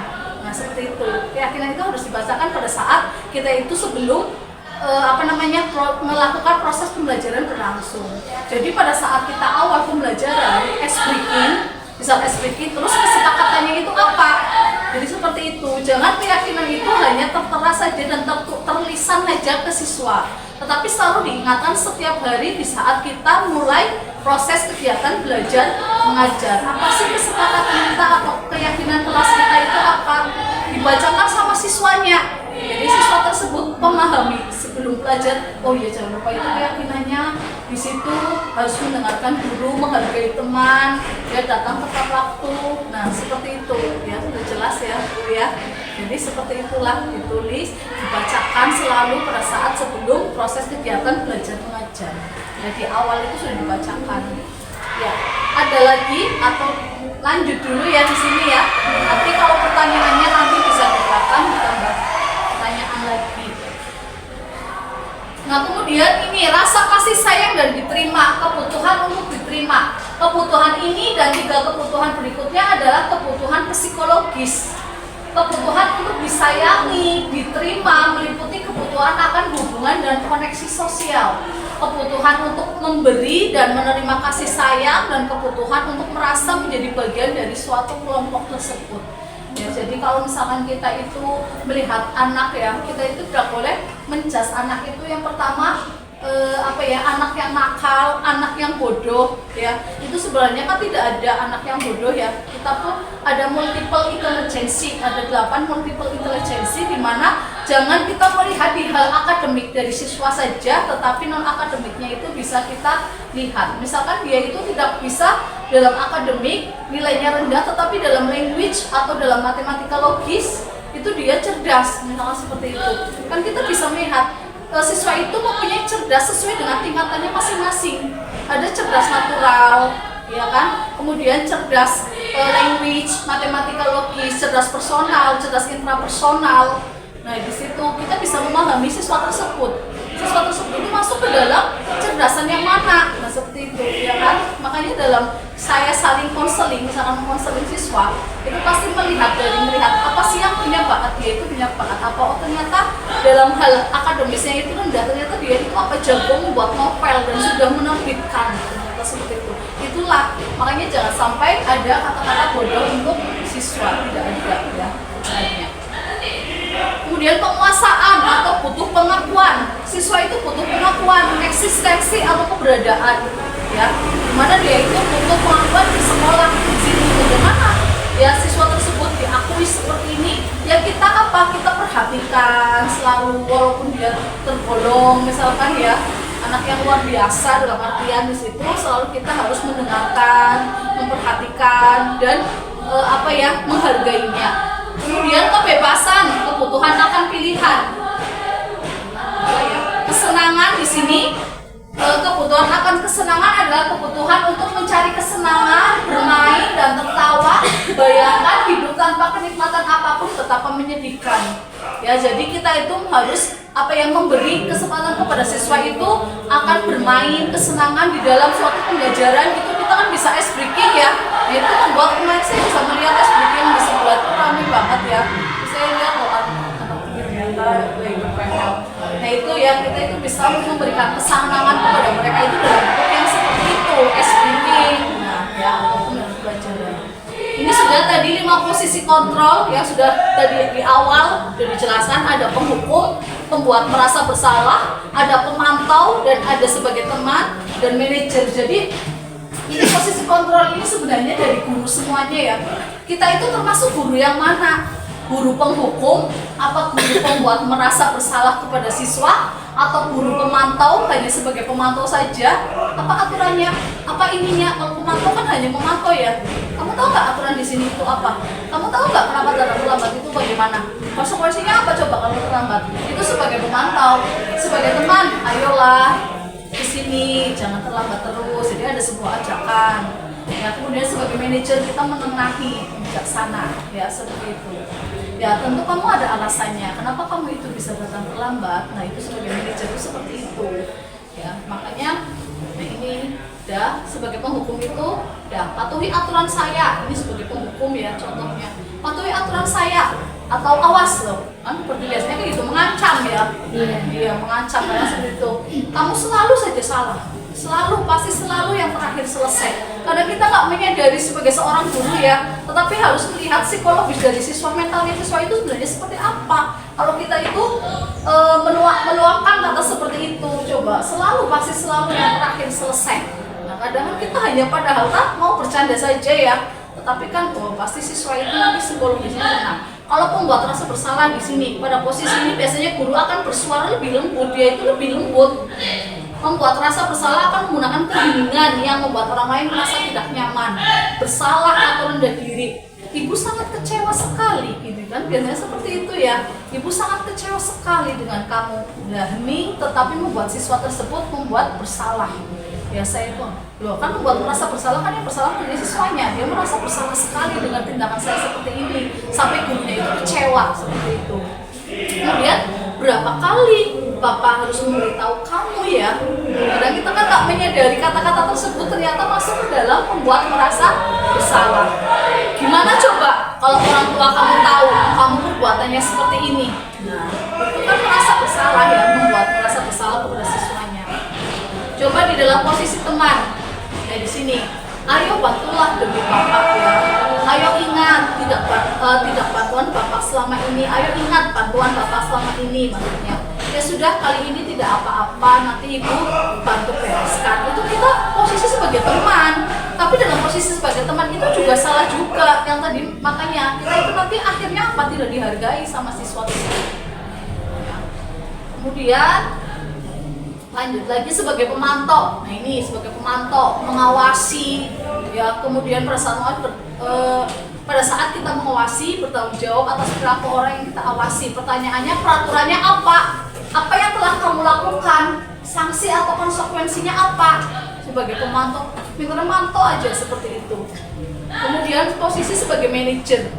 Nah seperti itu, keyakinan itu harus dibacakan pada saat kita itu sebelum melakukan proses pembelajaran berlangsung. Jadi pada saat kita awal pembelajaran misal speaking, terus kesepakatannya itu apa? Jadi seperti itu. Jangan keyakinan itu hanya tertera saja dan terlisan saja ke siswa, tetapi selalu diingatkan setiap hari di saat kita mulai proses kegiatan belajar mengajar. Apa sih kesepakatan kita atau keyakinan kelas kita itu apa? Dibacakan sama siswanya. Jadi siswa tersebut memahami sebelum belajar, oh iya jangan lupa itu keyakinannya, di situ harus mendengarkan guru, menghargai teman, ya datang tepat waktu. Nah seperti itu ya, sudah jelas ya Bu ya. Jadi seperti itulah ditulis, dibacakan selalu pada saat sebelum proses kegiatan belajar mengajar. Jadi awal itu sudah dibacakan. Ya, ada lagi atau lanjut dulu ya di sini ya. Nanti kalau pertanyaannya nanti bisa di belakang ditambah pertanyaan lagi. Nah kemudian ini rasa kasih sayang dan diterima, kebutuhan untuk diterima. Kebutuhan ini dan 3 kebutuhan berikutnya adalah kebutuhan psikologis. Kebutuhan untuk disayangi, diterima, meliputi kebutuhan akan hubungan dan koneksi sosial. Kebutuhan untuk memberi dan menerima kasih sayang, dan kebutuhan untuk merasa menjadi bagian dari suatu kelompok tersebut. Ya, jadi kalau misalkan kita itu melihat anak ya, kita itu tidak boleh menjudge anak itu yang pertama anak yang nakal, anak yang bodoh ya. Itu sebenarnya kan tidak ada anak yang bodoh ya. Kita pun ada multiple intelligence, ada 8 multiple intelligence di mana Jangan kita melihat di hal akademik dari siswa saja, tetapi non akademiknya itu bisa kita lihat. Misalkan dia itu tidak bisa dalam akademik, nilainya rendah, tetapi dalam language atau dalam matematika logis itu dia cerdas, misalnya seperti itu. Kan kita bisa melihat siswa itu mempunyai cerdas sesuai dengan tingkatannya masing-masing. Ada cerdas natural, ya kan? Kemudian cerdas language, matematika logis, cerdas personal, cerdas intrapersonal. Nah, di situ kita bisa memahami siswa tersebut. Siswa tersebut itu masuk ke dalam kecerdasan yang mana? Nah, seperti itu, ya kan? Makanya dalam saya saling konseling, misalkan konseling siswa, itu pasti melihat apa sih yang punya bakat, dia itu punya bakat apa? Oh, ternyata dalam hal akademisnya itu rendah, ternyata dia itu jago membuat novel dan sudah menerbitkan, ternyata seperti itu. Itulah, makanya jangan sampai ada kata-kata bodoh untuk siswa, tidak ada ya sebenarnya. Kemudian penguasaan atau butuh pengakuan. Siswa itu butuh pengakuan, eksistensi atau keberadaan, ya. Dimana dia itu butuh pengakuan di sekolah. Di sini bagaimana? Ya, siswa tersebut diakui seperti ini. Ya kita kita perhatikan selalu, walaupun dia tergolong misalkan ya anak yang luar biasa dalam artian di situ selalu kita harus mendengarkan, memperhatikan dan menghargainya. Kemudian kebebasan, kebutuhan akan pilihan. Kesenangan di sini, kebutuhan akan kesenangan adalah kebutuhan untuk mencari kesenangan, bermain dan tertawa. Bayangkan hidup tanpa kenikmatan apapun tetap menyedihkan. Ya, jadi kita itu harus memberi kesempatan kepada siswa itu akan bermain kesenangan di dalam suatu pembelajaran. Itu kita kan bisa ice breaking ya. Nah, itu membuat kemarin saya bisa melihat ice breaking di sebelah itu ramai banget ya. Saya lihat loh anak ternyata lagi berpengen. Nah itu ya, kita itu bisa memberikan kesenangan kepada mereka itu dalam bentuk yang seperti itu, ice breaking. Nah ya, ataupun dalam pembelajaran. Ini sudah tadi 5 posisi kontrol yang sudah tadi di awal sudah dijelaskan. Ada penghukum, pembuat merasa bersalah, ada pemantau, dan ada sebagai teman dan manajer. Jadi ini posisi kontrol ini sebenarnya dari guru semuanya ya. Kita itu termasuk guru yang mana? Guru penghukum, apa guru pembuat merasa bersalah kepada siswa, atau guru pemantau hanya sebagai pemantau saja? Apa aturannya? Apa ininya? Kalau pemantau kan hanya memantau ya. Kamu tahu nggak aturan di sini itu apa? Kamu tahu nggak kenapa datang terlambat itu bagaimana? Konsekuensinya apa coba kalau terlambat? Itu sebagai pemantau, sebagai teman, ayolah di sini jangan terlambat terus. Jadi ada sebuah ajakan. Ya, kemudian sebagai manajer kita menengahi, bijaksana, ya seperti itu. Ya tentu kamu ada alasannya. Kenapa kamu itu bisa datang terlambat? Nah itu sebagai manajer itu seperti itu. Ya makanya ini sebagai penghukum itu patuhi aturan saya. Ini sebagai penghukum ya contohnya. Patuhi aturan saya atau awas loh. Kan seperti biasanya kayak gitu mengancam ya. Dia mengancam karena seperti itu. Kamu selalu saja salah. Pasti selalu yang terakhir selesai. Karena kita nggak menyadari sebagai seorang guru ya, tetapi harus melihat psikologis dari siswa, mentalnya siswa itu sebenarnya seperti apa. Kalau kita itu meluapkan kata seperti itu, coba pasti selalu yang terakhir selesai. Nah kadang kita hanya padahal kan mau bercanda saja ya, tetapi kan pasti siswa itu nanti psikologisnya tenang. Kalau pembuat rasa bersalah di sini pada posisi ini biasanya guru akan bersuara lebih lembut, dia itu lebih lembut. Membuat rasa bersalah akan menggunakan keheningan yang membuat orang lain merasa tidak nyaman, bersalah atau rendah diri. Ibu sangat kecewa sekali, gitu kan? Biasanya seperti itu ya. Ibu sangat kecewa sekali dengan kamu. Nah, hening, tetapi membuat siswa tersebut membuat bersalah. Ya saya itu, loh kan membuat merasa bersalah kan yang bersalah punya siswanya. Dia merasa bersalah sekali dengan tindakan saya seperti ini, sampai gurunya itu kecewa seperti itu. Kemudian berapa kali Bapak harus memberitahu kamu ya? Kadang kita kan tak menyadari kata-kata tersebut ternyata masuk ke dalam membuat merasa bersalah. Gimana coba kalau orang tua kamu tahu kamu perbuatannya seperti ini? Nah, itu kan merasa bersalah ya, membuat merasa bersalah kepada siswanya. Coba di dalam posisi teman, ya di sini. Ayo bantulah demi Bapak ya. Ayo ingat tidak bantuan Bapak selama ini. Ayo ingat bantuan Bapak selama ini maksudnya. Ya sudah kali ini tidak apa-apa, nanti Ibu bantu bereskan. Itu kita posisi sebagai teman. Tapi dalam posisi sebagai teman itu juga salah juga yang tadi, makanya kita itu nanti akhirnya tidak dihargai sama siswa tersebut. Kemudian lanjut lagi sebagai pemantau. Nah ini sebagai pemantau, mengawasi ya. Kemudian pada saat kita mengawasi, bertanggung jawab atas perilaku orang yang kita awasi. Pertanyaannya, peraturannya apa? Apa yang telah kamu lakukan? Sanksi atau konsekuensinya apa? Sebagai pemantau, pintar mantau aja seperti itu. Kemudian posisi sebagai manajer.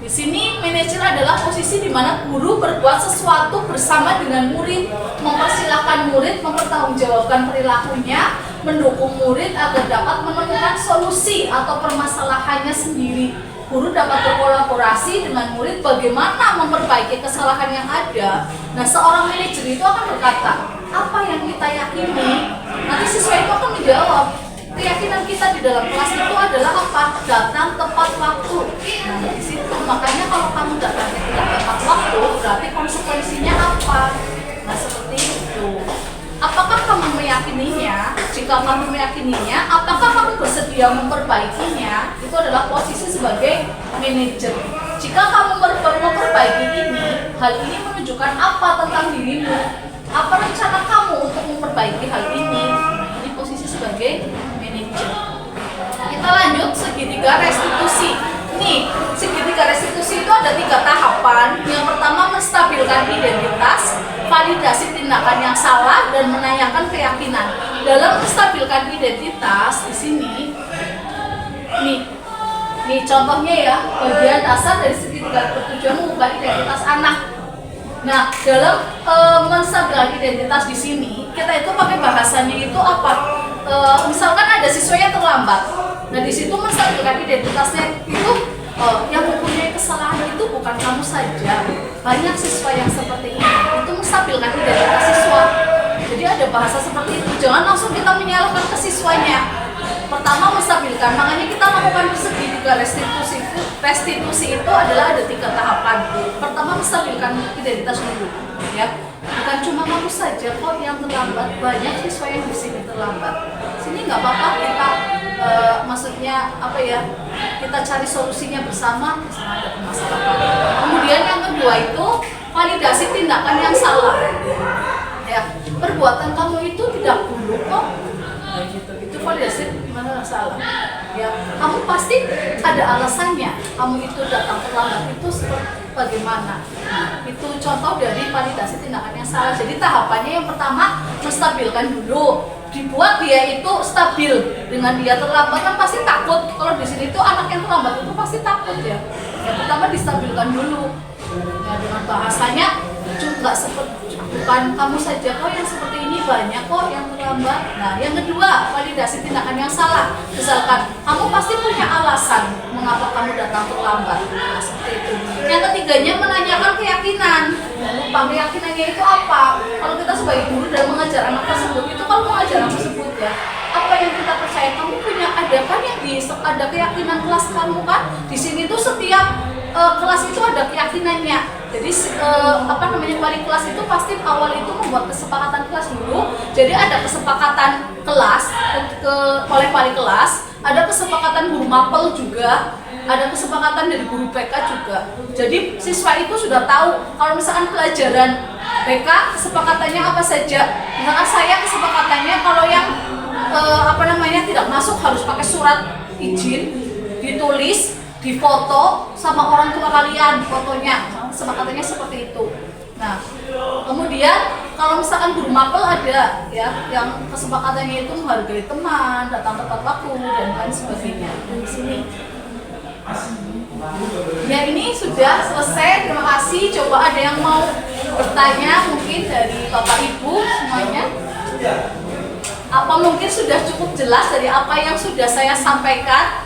Di sini manajer adalah posisi di mana guru berbuat sesuatu bersama dengan murid, mempersilahkan murid mempertanggungjawabkan perilakunya, mendukung murid agar dapat menemukan solusi atau permasalahannya sendiri. Guru dapat berkolaborasi dengan murid bagaimana memperbaiki kesalahan yang ada. Nah, seorang manajer itu akan berkata, apa yang kita yakini? Nanti siswa itu akan menjawab. Keyakinan kita di dalam kelas itu adalah apa? Datang tepat waktu. Nah, di situ makanya kalau kamu datang tidak tepat waktu, berarti konsekuensinya apa? Nah, seperti itu. Apakah kamu meyakininya? Jika kamu meyakininya, apakah kamu bersedia memperbaikinya? Itu adalah posisi sebagai manajer. Jika kamu memperbaiki ini, hal ini menunjukkan apa tentang dirimu? Apa rencana kamu untuk memperbaiki hal ini? Ini posisi sebagai manajer. Kita lanjut segitiga restitusi. Nih, segitiga restitusi itu ada 3 tahapan. Yang pertama, menstabilkan identitas, validasi tindakan yang salah, dan menanyakan keyakinan. Dalam menstabilkan identitas di sini, nih contohnya ya, bagian dasar dari segitiga bertujuan mengubah identitas anak. Nah, dalam menstabilkan identitas di sini, kita itu pakai bahasanya itu apa? Misalkan ada siswa yang terlambat. Nah, di situ menstabilkan identitasnya itu yang mempunyai kesalahan itu bukan kamu saja. Banyak siswa yang seperti ini. Itu menstabilkan identitas siswa. Jadi ada bahasa seperti itu. Jangan langsung kita menyalahkan ke siswanya. Pertama, menstabilkan. Makanya kita lakukan segitiga restitusi. Restitusi itu adalah ada 3 tahapan. Pertama, menstabilkan identitas dulu, ya. Bukan cuma kamu saja kok yang terlambat, banyak siswa yang di sini terlambat. Sini nggak apa-apa kita, maksudnya apa ya? Kita cari solusinya bersama, misalnya ada permasalahan. Kemudian yang kedua itu validasi tindakan yang salah. Ya, perbuatan kamu itu tidak buruk kok. Nah, gitu. Itu validasi mana salah. Ya, kamu pasti ada alasannya. Kamu itu datang terlambat itu bagaimana? Itu contoh dari validasi tindakan yang salah. Jadi tahapannya yang pertama menstabilkan dulu, dibuat dia itu stabil. Dengan dia terlambat kan pasti takut. Kalau di sini tuh anak yang terlambat itu pasti takut ya. Yang pertama distabilkan dulu. Ya, dengan bahasanya juga seperti bukan kamu saja kok yang seperti ini, banyak kok yang terlambat. Nah, yang kedua validasi tindakan yang salah. Misalkan kamu pasti punya alasan mengapa kamu datang terlambat. Nah, seperti itu. Yang ketiganya menanyakan keyakinan. Lupa keyakinannya itu apa? Kalau kita sebagai guru dan mengajar anak tersebut itu kalau mengajar anak tersebut ya, apa yang kita percaya kamu punya ada kan yang ada keyakinan kelas kamu kan? Di sini tuh setiap kelas itu ada keyakinannya. Jadi wali kelas itu pasti awal itu membuat kesepakatan kelas dulu. Jadi ada kesepakatan kelas oleh wali kelas, ada kesepakatan guru mapel juga, ada kesepakatan dari guru BK juga. Jadi siswa itu sudah tahu kalau misalkan pelajaran BK kesepakatannya apa saja. Misalkan saya kesepakatannya kalau yang tidak masuk harus pakai surat izin, ditulis, difoto sama orang tua kalian fotonya. Kesepakatannya seperti itu. Nah, kemudian kalau misalkan guru mapel ada ya yang kesepakatannya itu menghargai teman, datang tepat waktu dan lain sebagainya. Di sini. Ya, ini sudah selesai. Terima kasih. Coba ada yang mau bertanya mungkin dari Bapak Ibu semuanya. Apa mungkin sudah cukup jelas dari apa yang sudah saya sampaikan?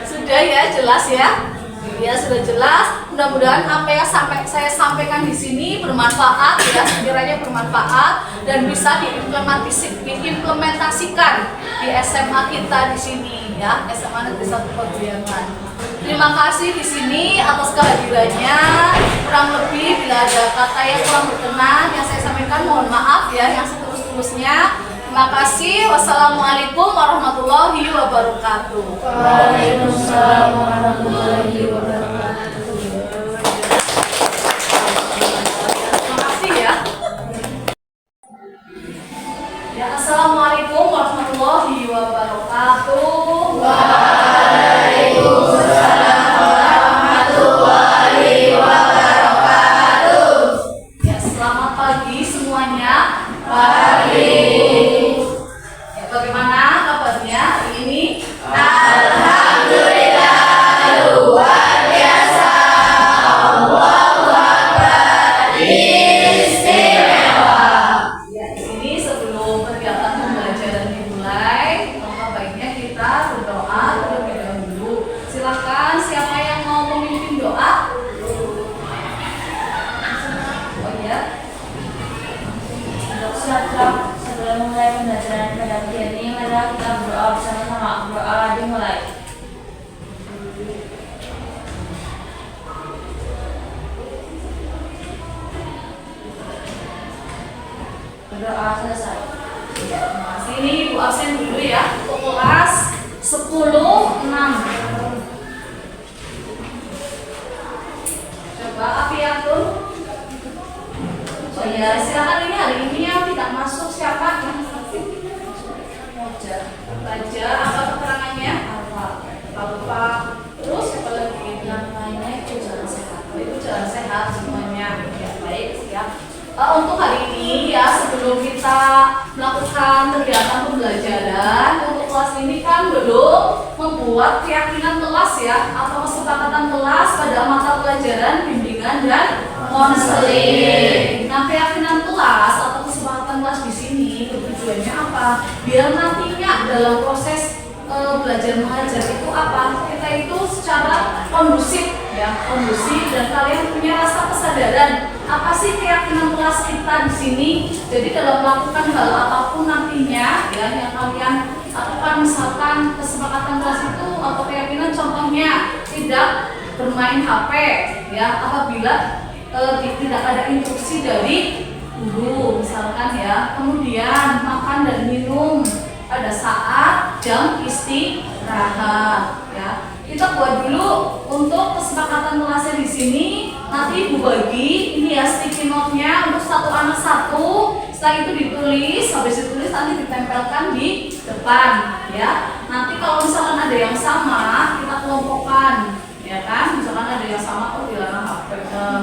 Sudah ya, jelas ya. Ya, sudah jelas. Mudah-mudahan apa yang saya sampaikan di sini bermanfaat ya, sekiranya bermanfaat dan bisa diimplementasikan di SMA kita di sini ya, SMA Negeri 1 Paguyangan. Terima kasih di sini atas kehadirannya. Kurang lebih bila ada kata yang kurang berkenan yang saya sampaikan mohon maaf ya yang setulus-tulusnya. Terima kasih. Wassalamualaikum warahmatullahi wabarakatuh. Waalaikumsalam warahmatullahi wabarakatuh. 10:06. Coba Apiatun. Oh ya, silakan ini hari ini yang tidak masuk siapa? Baca apa keterangannya? Alfa. Terus apa lagi? Yang lainnya itu jalan sehat. Itu jalan sehat semuanya. Ya, baik, siap. Untuk hari ini ya, sebelum kita melakukan kegiatan pembelajaran untuk kelas ini kan belum membuat keyakinan kelas ya, atau kesepakatan kelas pada mata pelajaran bimbingan dan konseling. Nah, keyakinan kelas atau kesepakatan kelas di sini tujuannya apa? Biar nantinya dalam proses belajar mengajar itu apa? Kita itu secara kondusif ya, kondusif, dan kalian punya rasa kesadaran apa sih keyakinan kelas kita di sini. Jadi dalam melakukan hal apapun nantinya ya yang kalian lakukan, misalkan kesepakatan kelas itu atau keyakinan contohnya tidak bermain HP ya, apabila tidak ada instruksi dari guru misalkan ya, kemudian makan dan minum pada saat jam istirahat ya. Kita buat dulu untuk kesepakatan kelasnya di sini. Nanti Ibu bagi ini ya sticky note-nya untuk satu anak satu. Setelah itu ditulis, habis ditulis nanti ditempelkan di depan ya. Nanti kalau misalkan ada yang sama, kita kelompokkan ya kan. Misalkan ada yang sama, oh dilarang HP,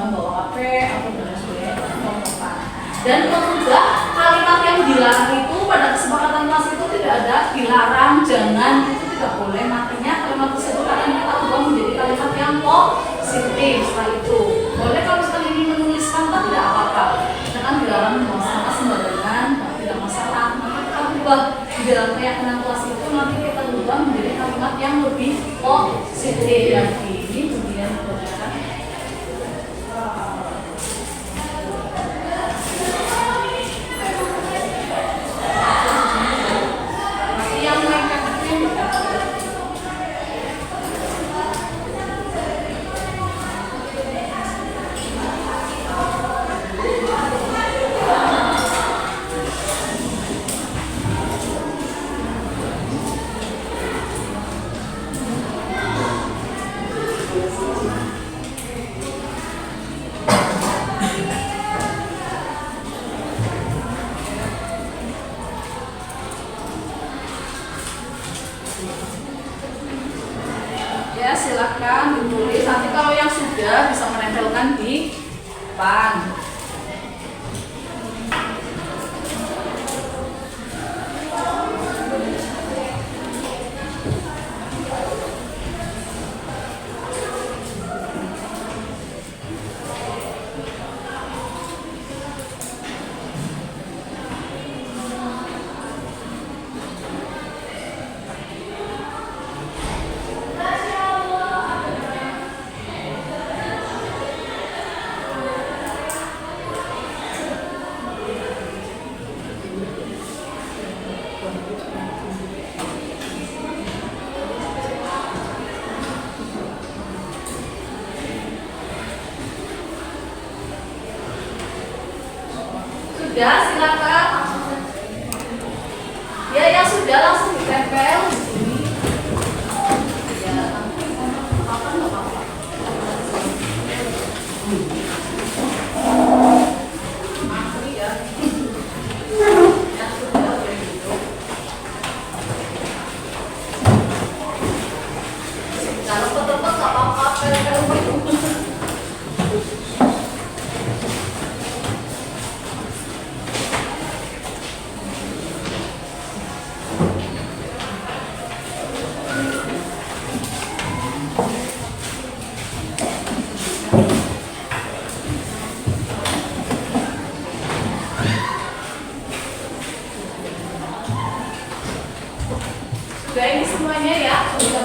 membawa HP atau dan sebagainya, kita kelompokkan. Dan juga kalimat yang dilarang itu pada kesepakatan kelas itu tidak ada dilarang, jangan, itu tidak boleh. Nantinya kalimat tersebut akan kita ubah menjadi kalimat yang positif. Setelah itu boleh kalau misalkan ini menuliskan kan tidak apa-apa, kita kan dilarang membuang sampah sembarangan, tidak masalah. Maka kita ubah di dalam keyakinan kelas itu, nanti kita ubah menjadi kalimat yang lebih positif. Dan ini kemudian dibacakan. Ya, silakan ditulis. Nanti kalau yang sudah bisa menempelkan di depan. Sudah, silakan. Ya, yang sudah langsung ditempel di sini. Ya, nanti apa nggak apa-apa. Asli ya. Yang sudah boleh duduk. Kalau tetap nggak apa-apa, pel-pel gitu. Sudah ini semuanya ya, sudah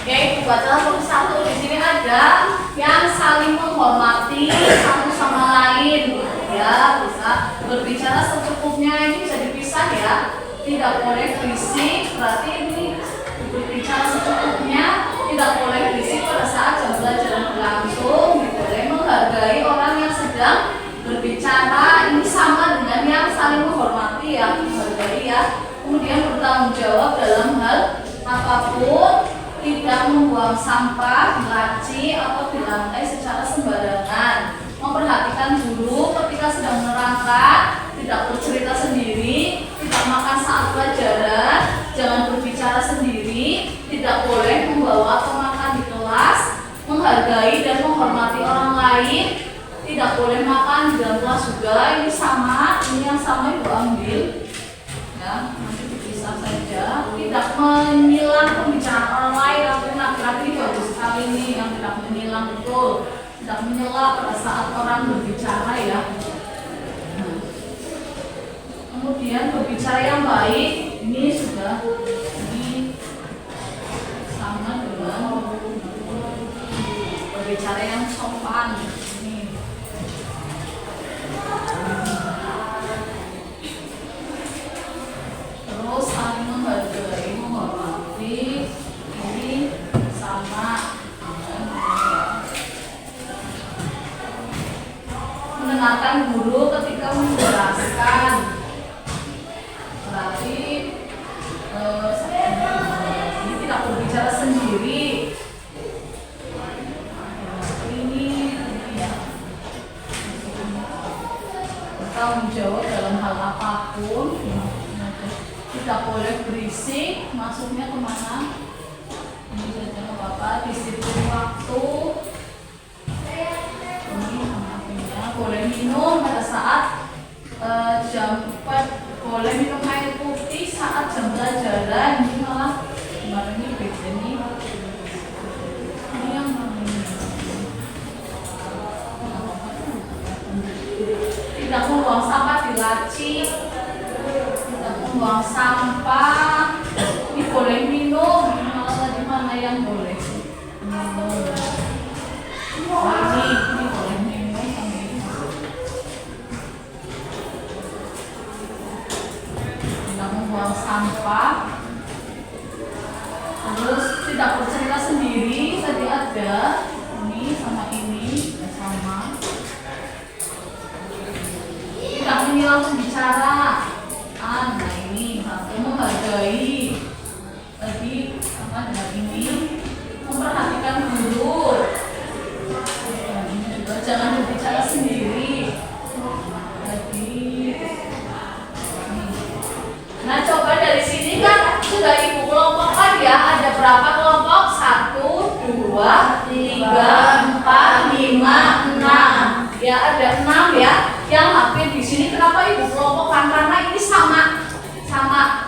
ya itu baca satu. Di sini ada yang saling menghormati satu sama lain ya, bisa berbicara secukupnya. Ini bisa dipisah ya, tidak boleh berisik, berarti ini berbicara secukupnya, tidak boleh berisik pada saat jam pelajaran berlangsung, boleh menghargai orang yang sedang berbicara. Ini sama dengan yang saling menghormati ya, menghargai ya. Kemudian bertanggung jawab dalam hal apapun, tidak membuang sampah di laci atau di lantai secara sembarangan, memperhatikan guru ketika sedang menerangkan, tidak bercerita sendiri, tidak makan saat pelajaran, jangan berbicara sendiri, tidak boleh membawa atau makan di kelas, menghargai dan menghormati orang lain, tidak boleh makan di dalam kelas juga. Ini sama, ini yang sama Ibu ambil ya, nanti dipisah saja. Tidak menyilang pembicaraan orang lain. Laki-laki ini bagus sekali nih, yang tidak menyilang, betul, tidak menyela pada saat orang berbicara ya. Kemudian berbicara yang baik, ini sudah ini sama dengan berbicara yang sopan. Ini terus saling menghargai, menghormati, ini sama. Mendengarkan guru ketika menjelaskan, berarti ini tidak berbicara sendiri. Ini ya, bertanggung jawab dalam hal apapun, tidak boleh berisik. Masuknya kemana? Ini saja nggak apa-apa. Disiplin waktu. Boleh minum pada saat jam 4, boleh minum air putih saat jam pelajaran. Ini malah kemarin ini beda nih. Ini yang tidak membuang sampah di laci, tidak membuang sampah. Ini boleh minum. Ini malah tadi mana yang boleh minum? Ini boleh minum. Membuang sampah, terus tidak bercerita sendiri. Tadi ada ini sama ini sama, tidak menyilang pembicaraan. Nah ini satu, menghargai. Tadi sama dengan ini, memperhatikan guru. Ini juga jangan berbicara sendiri. Nah coba dari sini kan sudah Ibu kelompokkan ya, ada berapa kelompok? 1, 2, 3, 4, 5, 6. Ya ada 6 ya yang hampir di sini. Kenapa Ibu kelompokkan? Karena ini sama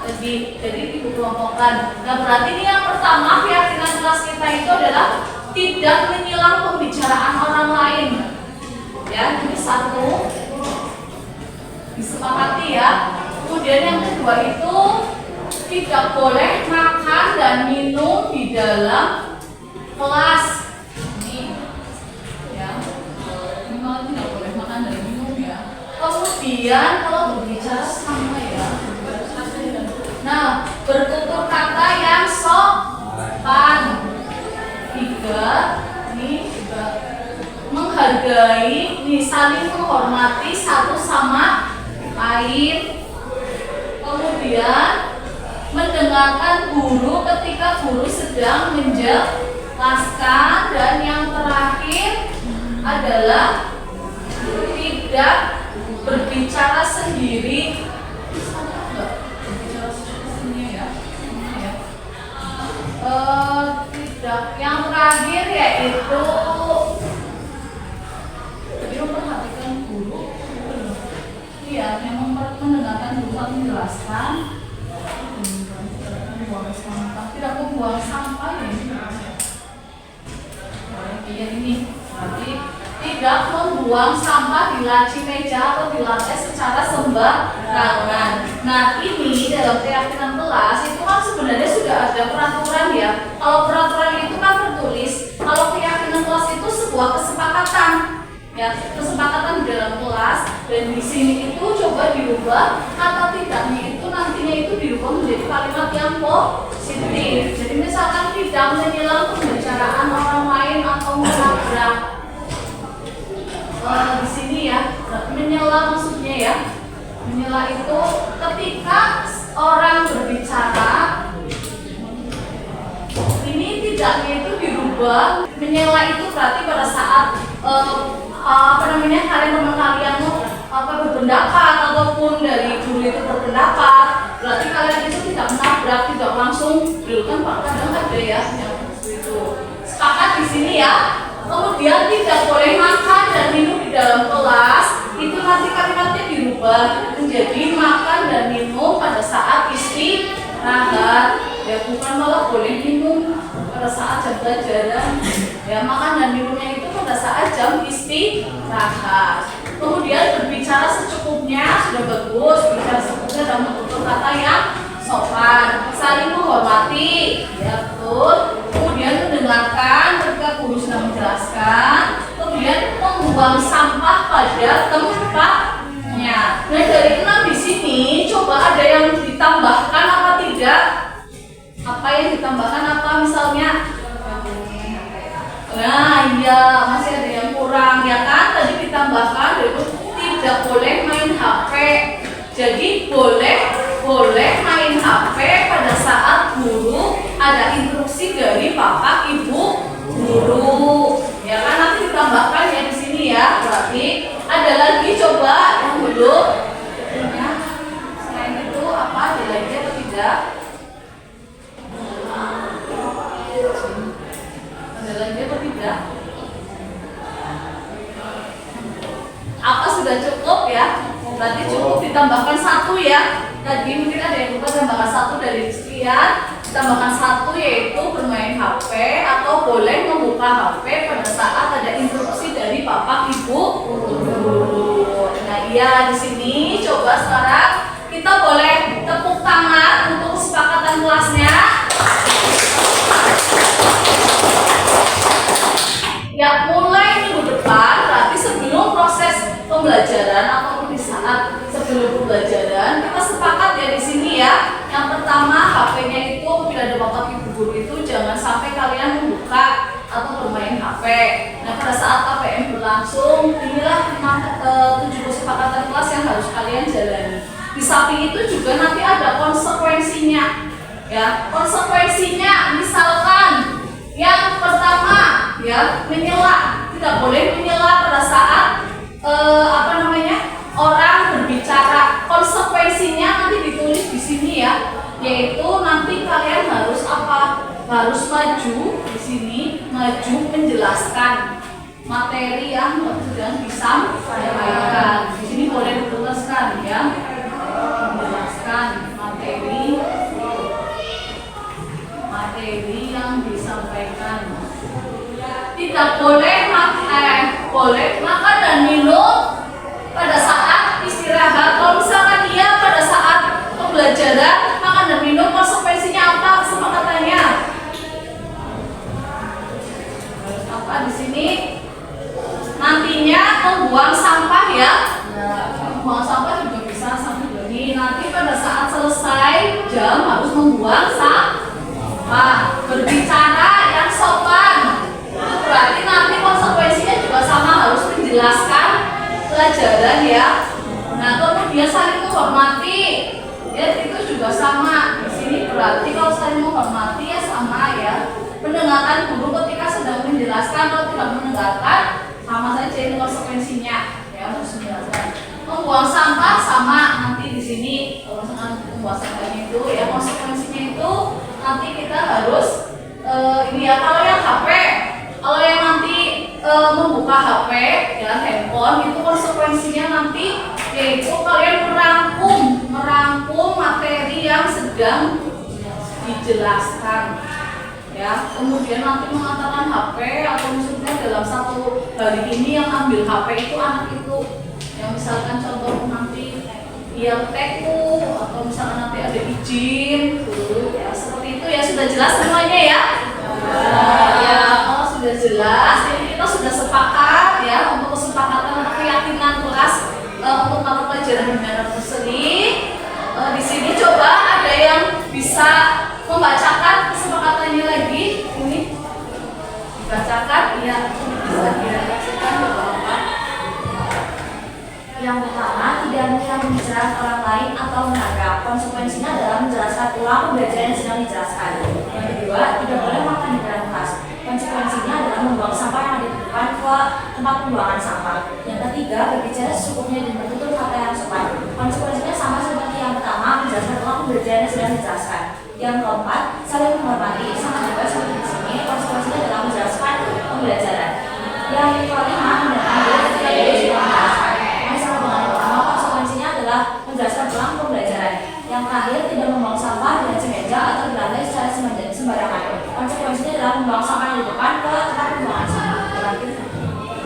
tadi, jadi Ibu kelompokkan. Nah berarti ini yang pertama, keyakinan kelas kita itu adalah tidak menyilang pembicaraan orang lain. Ya ini 1, disepakati ya. Kemudian yang kedua itu tidak boleh makan dan minum di dalam kelas. Ini ya, minimal tidak boleh makan dan minum ya. Kemudian kalau berbicara sama ya. Nah, bertutur kata yang sopan. 3, ini juga menghargai, ini saling menghormati satu sama lain. Kemudian mendengarkan guru ketika guru sedang menjelaskan. Dan yang terakhir adalah tidak berbicara sendiri. Tidak. Yang terakhir yaitu memperhatikan guru. Iya, memang mendengarkan guru saat menjelaskan. Membuang sampah, tidak membuang sampah ya ini. Iya ini, berarti tidak membuang sampah di laci meja atau di lantai secara sembarangan. Nah ini dalam keyakinan kelas itu kan sebenarnya sudah ada peraturan ya. Kalau peraturan itu kan tertulis, kalau keyakinan kelas itu sebuah kesepakatan. Ya, kesepakatan di dalam kelas. Dan di sini itu coba dirubah, kata tidaknya itu nantinya itu dirubah menjadi kalimat yang positif. Jadi misalkan tidak menyilang pembicaraan orang lain atau menabrak. Di sini ya, menyela maksudnya ya. Menyela itu ketika orang berbicara ini tidaknya itu dirubah. Menyela itu berarti pada saat kalian teman kalian berpendapat ataupun dari guru itu berpendapat, berarti kalian itu tidak menabrak, tidak langsung kan Pak, kadang ada ya yang itu sepakat di sini ya. Kemudian tidak boleh makan dan minum di dalam kelas, itu nanti kalimatnya dirubah menjadi makan dan minum pada saat istirahat, ya bukan malah boleh minum pada saat jam pelajaran, ya makan dan minumnya itu pada saat jam istirahat. Kemudian berbicara secukupnya sudah bagus, berbicara secukupnya dalam bentuk kata yang sopan, saling menghormati, ya betul. Kemudian mendengarkan ketika guru sedang menjelaskan, kemudian membuang sampah pada tempatnya. Nah dari 6 di sini coba ada yang ditambahkan apa tidak? Apa yang ditambahkan apa misalnya? Nah iya masih ada yang kurang ya kan? Tadi ditambahkan yaitu tidak boleh main HP. Jadi boleh main HP pada saat guru ada instruksi dari bapak ibu guru. Ya kan nanti ditambahkan ya di sini ya. Berarti ada lagi coba yang belum. Selain itu apa ada lagi atau tidak? Ada lagi atau tidak? Apa sudah cukup ya? Berarti cukup ditambahkan 1 ya. Tadi mungkin ada yang lupa tambahkan 1 dari sekian. Tambahkan 1 yaitu bermain HP atau boleh membuka HP pada saat ada instruksi dari bapak ibu guru. Nah iya di sini coba sekarang kita boleh tepuk tangan untuk kesepakatan kelasnya. Ya mulai minggu depan berarti sebelum proses pembelajaran ataupun di saat sebelum pembelajaran kita sepakat ya di sini ya. Yang pertama HP-nya itu bila ada bapak ibu guru itu jangan sampai kalian membuka atau bermain HP. Nah pada saat KPM berlangsung inilah 7 kesepakatan kelas yang harus kalian jalani. Di samping itu juga nanti ada konsekuensinya. Ya konsekuensinya misalkan yang pertama ya menyela, tidak boleh menyela pada saat orang berbicara. Konsekuensinya nanti ditulis di sini ya, yaitu nanti kalian harus apa? Harus maju di sini, maju menjelaskan materi yang sedang disampaikan. Di sini boleh dituliskan ya, menjelaskan materi yang disampaikan. Tidak boleh makan dan minum pada saat istirahat. Kalau misalkan iya pada saat pembelajaran makan dan minum, konsekuensinya apa kesepakatannya? Apa di sini? Nantinya membuang sampah ya. Membuang sampah juga bisa sambil ini. Nanti pada saat selesai jam harus membuang sampah. Berbicara yang sopan. Berarti nanti konsekuensinya juga sama, harus menjelaskan pelajaran ya. Nah kemudian saling menghormati ya, itu juga sama. Di sini berarti kalau saling menghormati ya sama ya. Mendengarkan guru ketika sedang menjelaskan atau tidak mendengarkan sama saja ini konsekuensinya ya, harus menjelaskan. Membuang sampah sama nanti di sini. Kalau misalkan membuang sampahnya itu ya konsekuensinya itu nanti kita harus ini ya. Kalau yang HP, kalau yang nanti membuka HP ya handphone itu konsekuensinya nanti yaitu kalian merangkum materi yang sedang dijelaskan ya. Kemudian nanti mengatakan HP atau misalnya dalam 1 hari ini yang ambil HP itu anak itu yang misalkan contoh nanti ILTQ atau misalkan nanti ada izin tuh ya, seperti itu ya. Sudah jelas semuanya ya? Ya, kalau sudah jelas, ini kita sudah sepakat ya untuk kesepakatan atau keyakinan kelas untuk mata pelajaran Himpunan Nursery. Di sini coba ada yang bisa membacakan kesepakatannya lagi. Ini dibacakan, ya bisa diredaksikan Bapak. Yang pertama, tidak mengira pembelajaran orang lain atau menabrak. Konsekuensinya adalah menjelaskan ulang pembelajaran yang sedang dijelaskan. Yang kedua, tidak boleh makan di dalam kelas. Konsekuensinya adalah membuang sampah yang ada di depan ke tempat pembuangan sampah. Yang ketiga, berbicara secukupnya dan bertutur kata yang sopan. Konsekuensinya sama seperti yang pertama, menjelaskan ulang pembelajaran yang sedang dijelaskan. Yang keempat, saling menghormati, sama juga seperti di sini. Konsekuensinya adalah menjelaskan pembelajaran. Yang kelima, mendengar ketika guru sedang menjelaskan. Yang sama dengan yang pertama, konsekuensinya adalah menjelaskan ulang pembelajaran. Yang terakhir, tidak membuang sampah di atas meja atau di lantai secara sembarangan. Konsekuensinya adalah membuang sampah di depan ke tempat pembuangan sampah.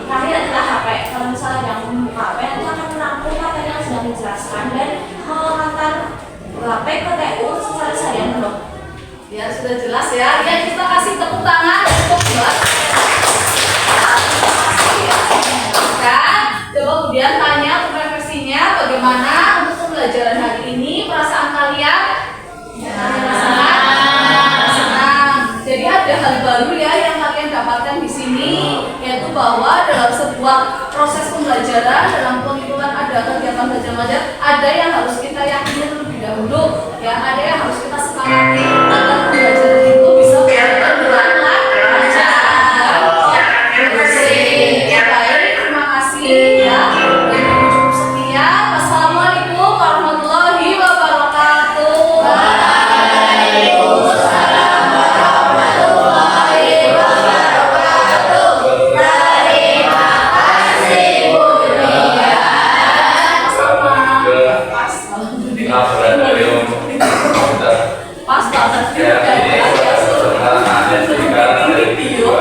Terakhir adalah HP. Kalau misalnya yang membuka HP, nanti akan menampung materi yang sedang dijelaskan dan mengantar HP ke TU secara seharian penuh. Ya sudah jelas ya. Ya kita kasih tepuk tangan untuk jelas. Kan? Coba kemudian tanya untuk refleksinya bagaimana untuk pembelajaran hari ini, perasaan kalian? Senang. Jadi ada hal baru ya yang kalian dapatkan di sini, yaitu bahwa dalam sebuah proses pembelajaran dalam penghitungan ada kegiatan belajar mengajar, ada yang harus kita yakini terlebih dahulu, ya ada yang harus kita sepakati agar pembelajaran itu bisa berjalan dengan lancar. Ya baik, terima kasih ya. Dan cukup sekian. Wassalamualaikum warahmatullahi wabarakatuh. Waalaikumsalam warahmatullahi wabarakatuh. Terima kasih Bu Ria. Pas banget. Ya, ini ada video.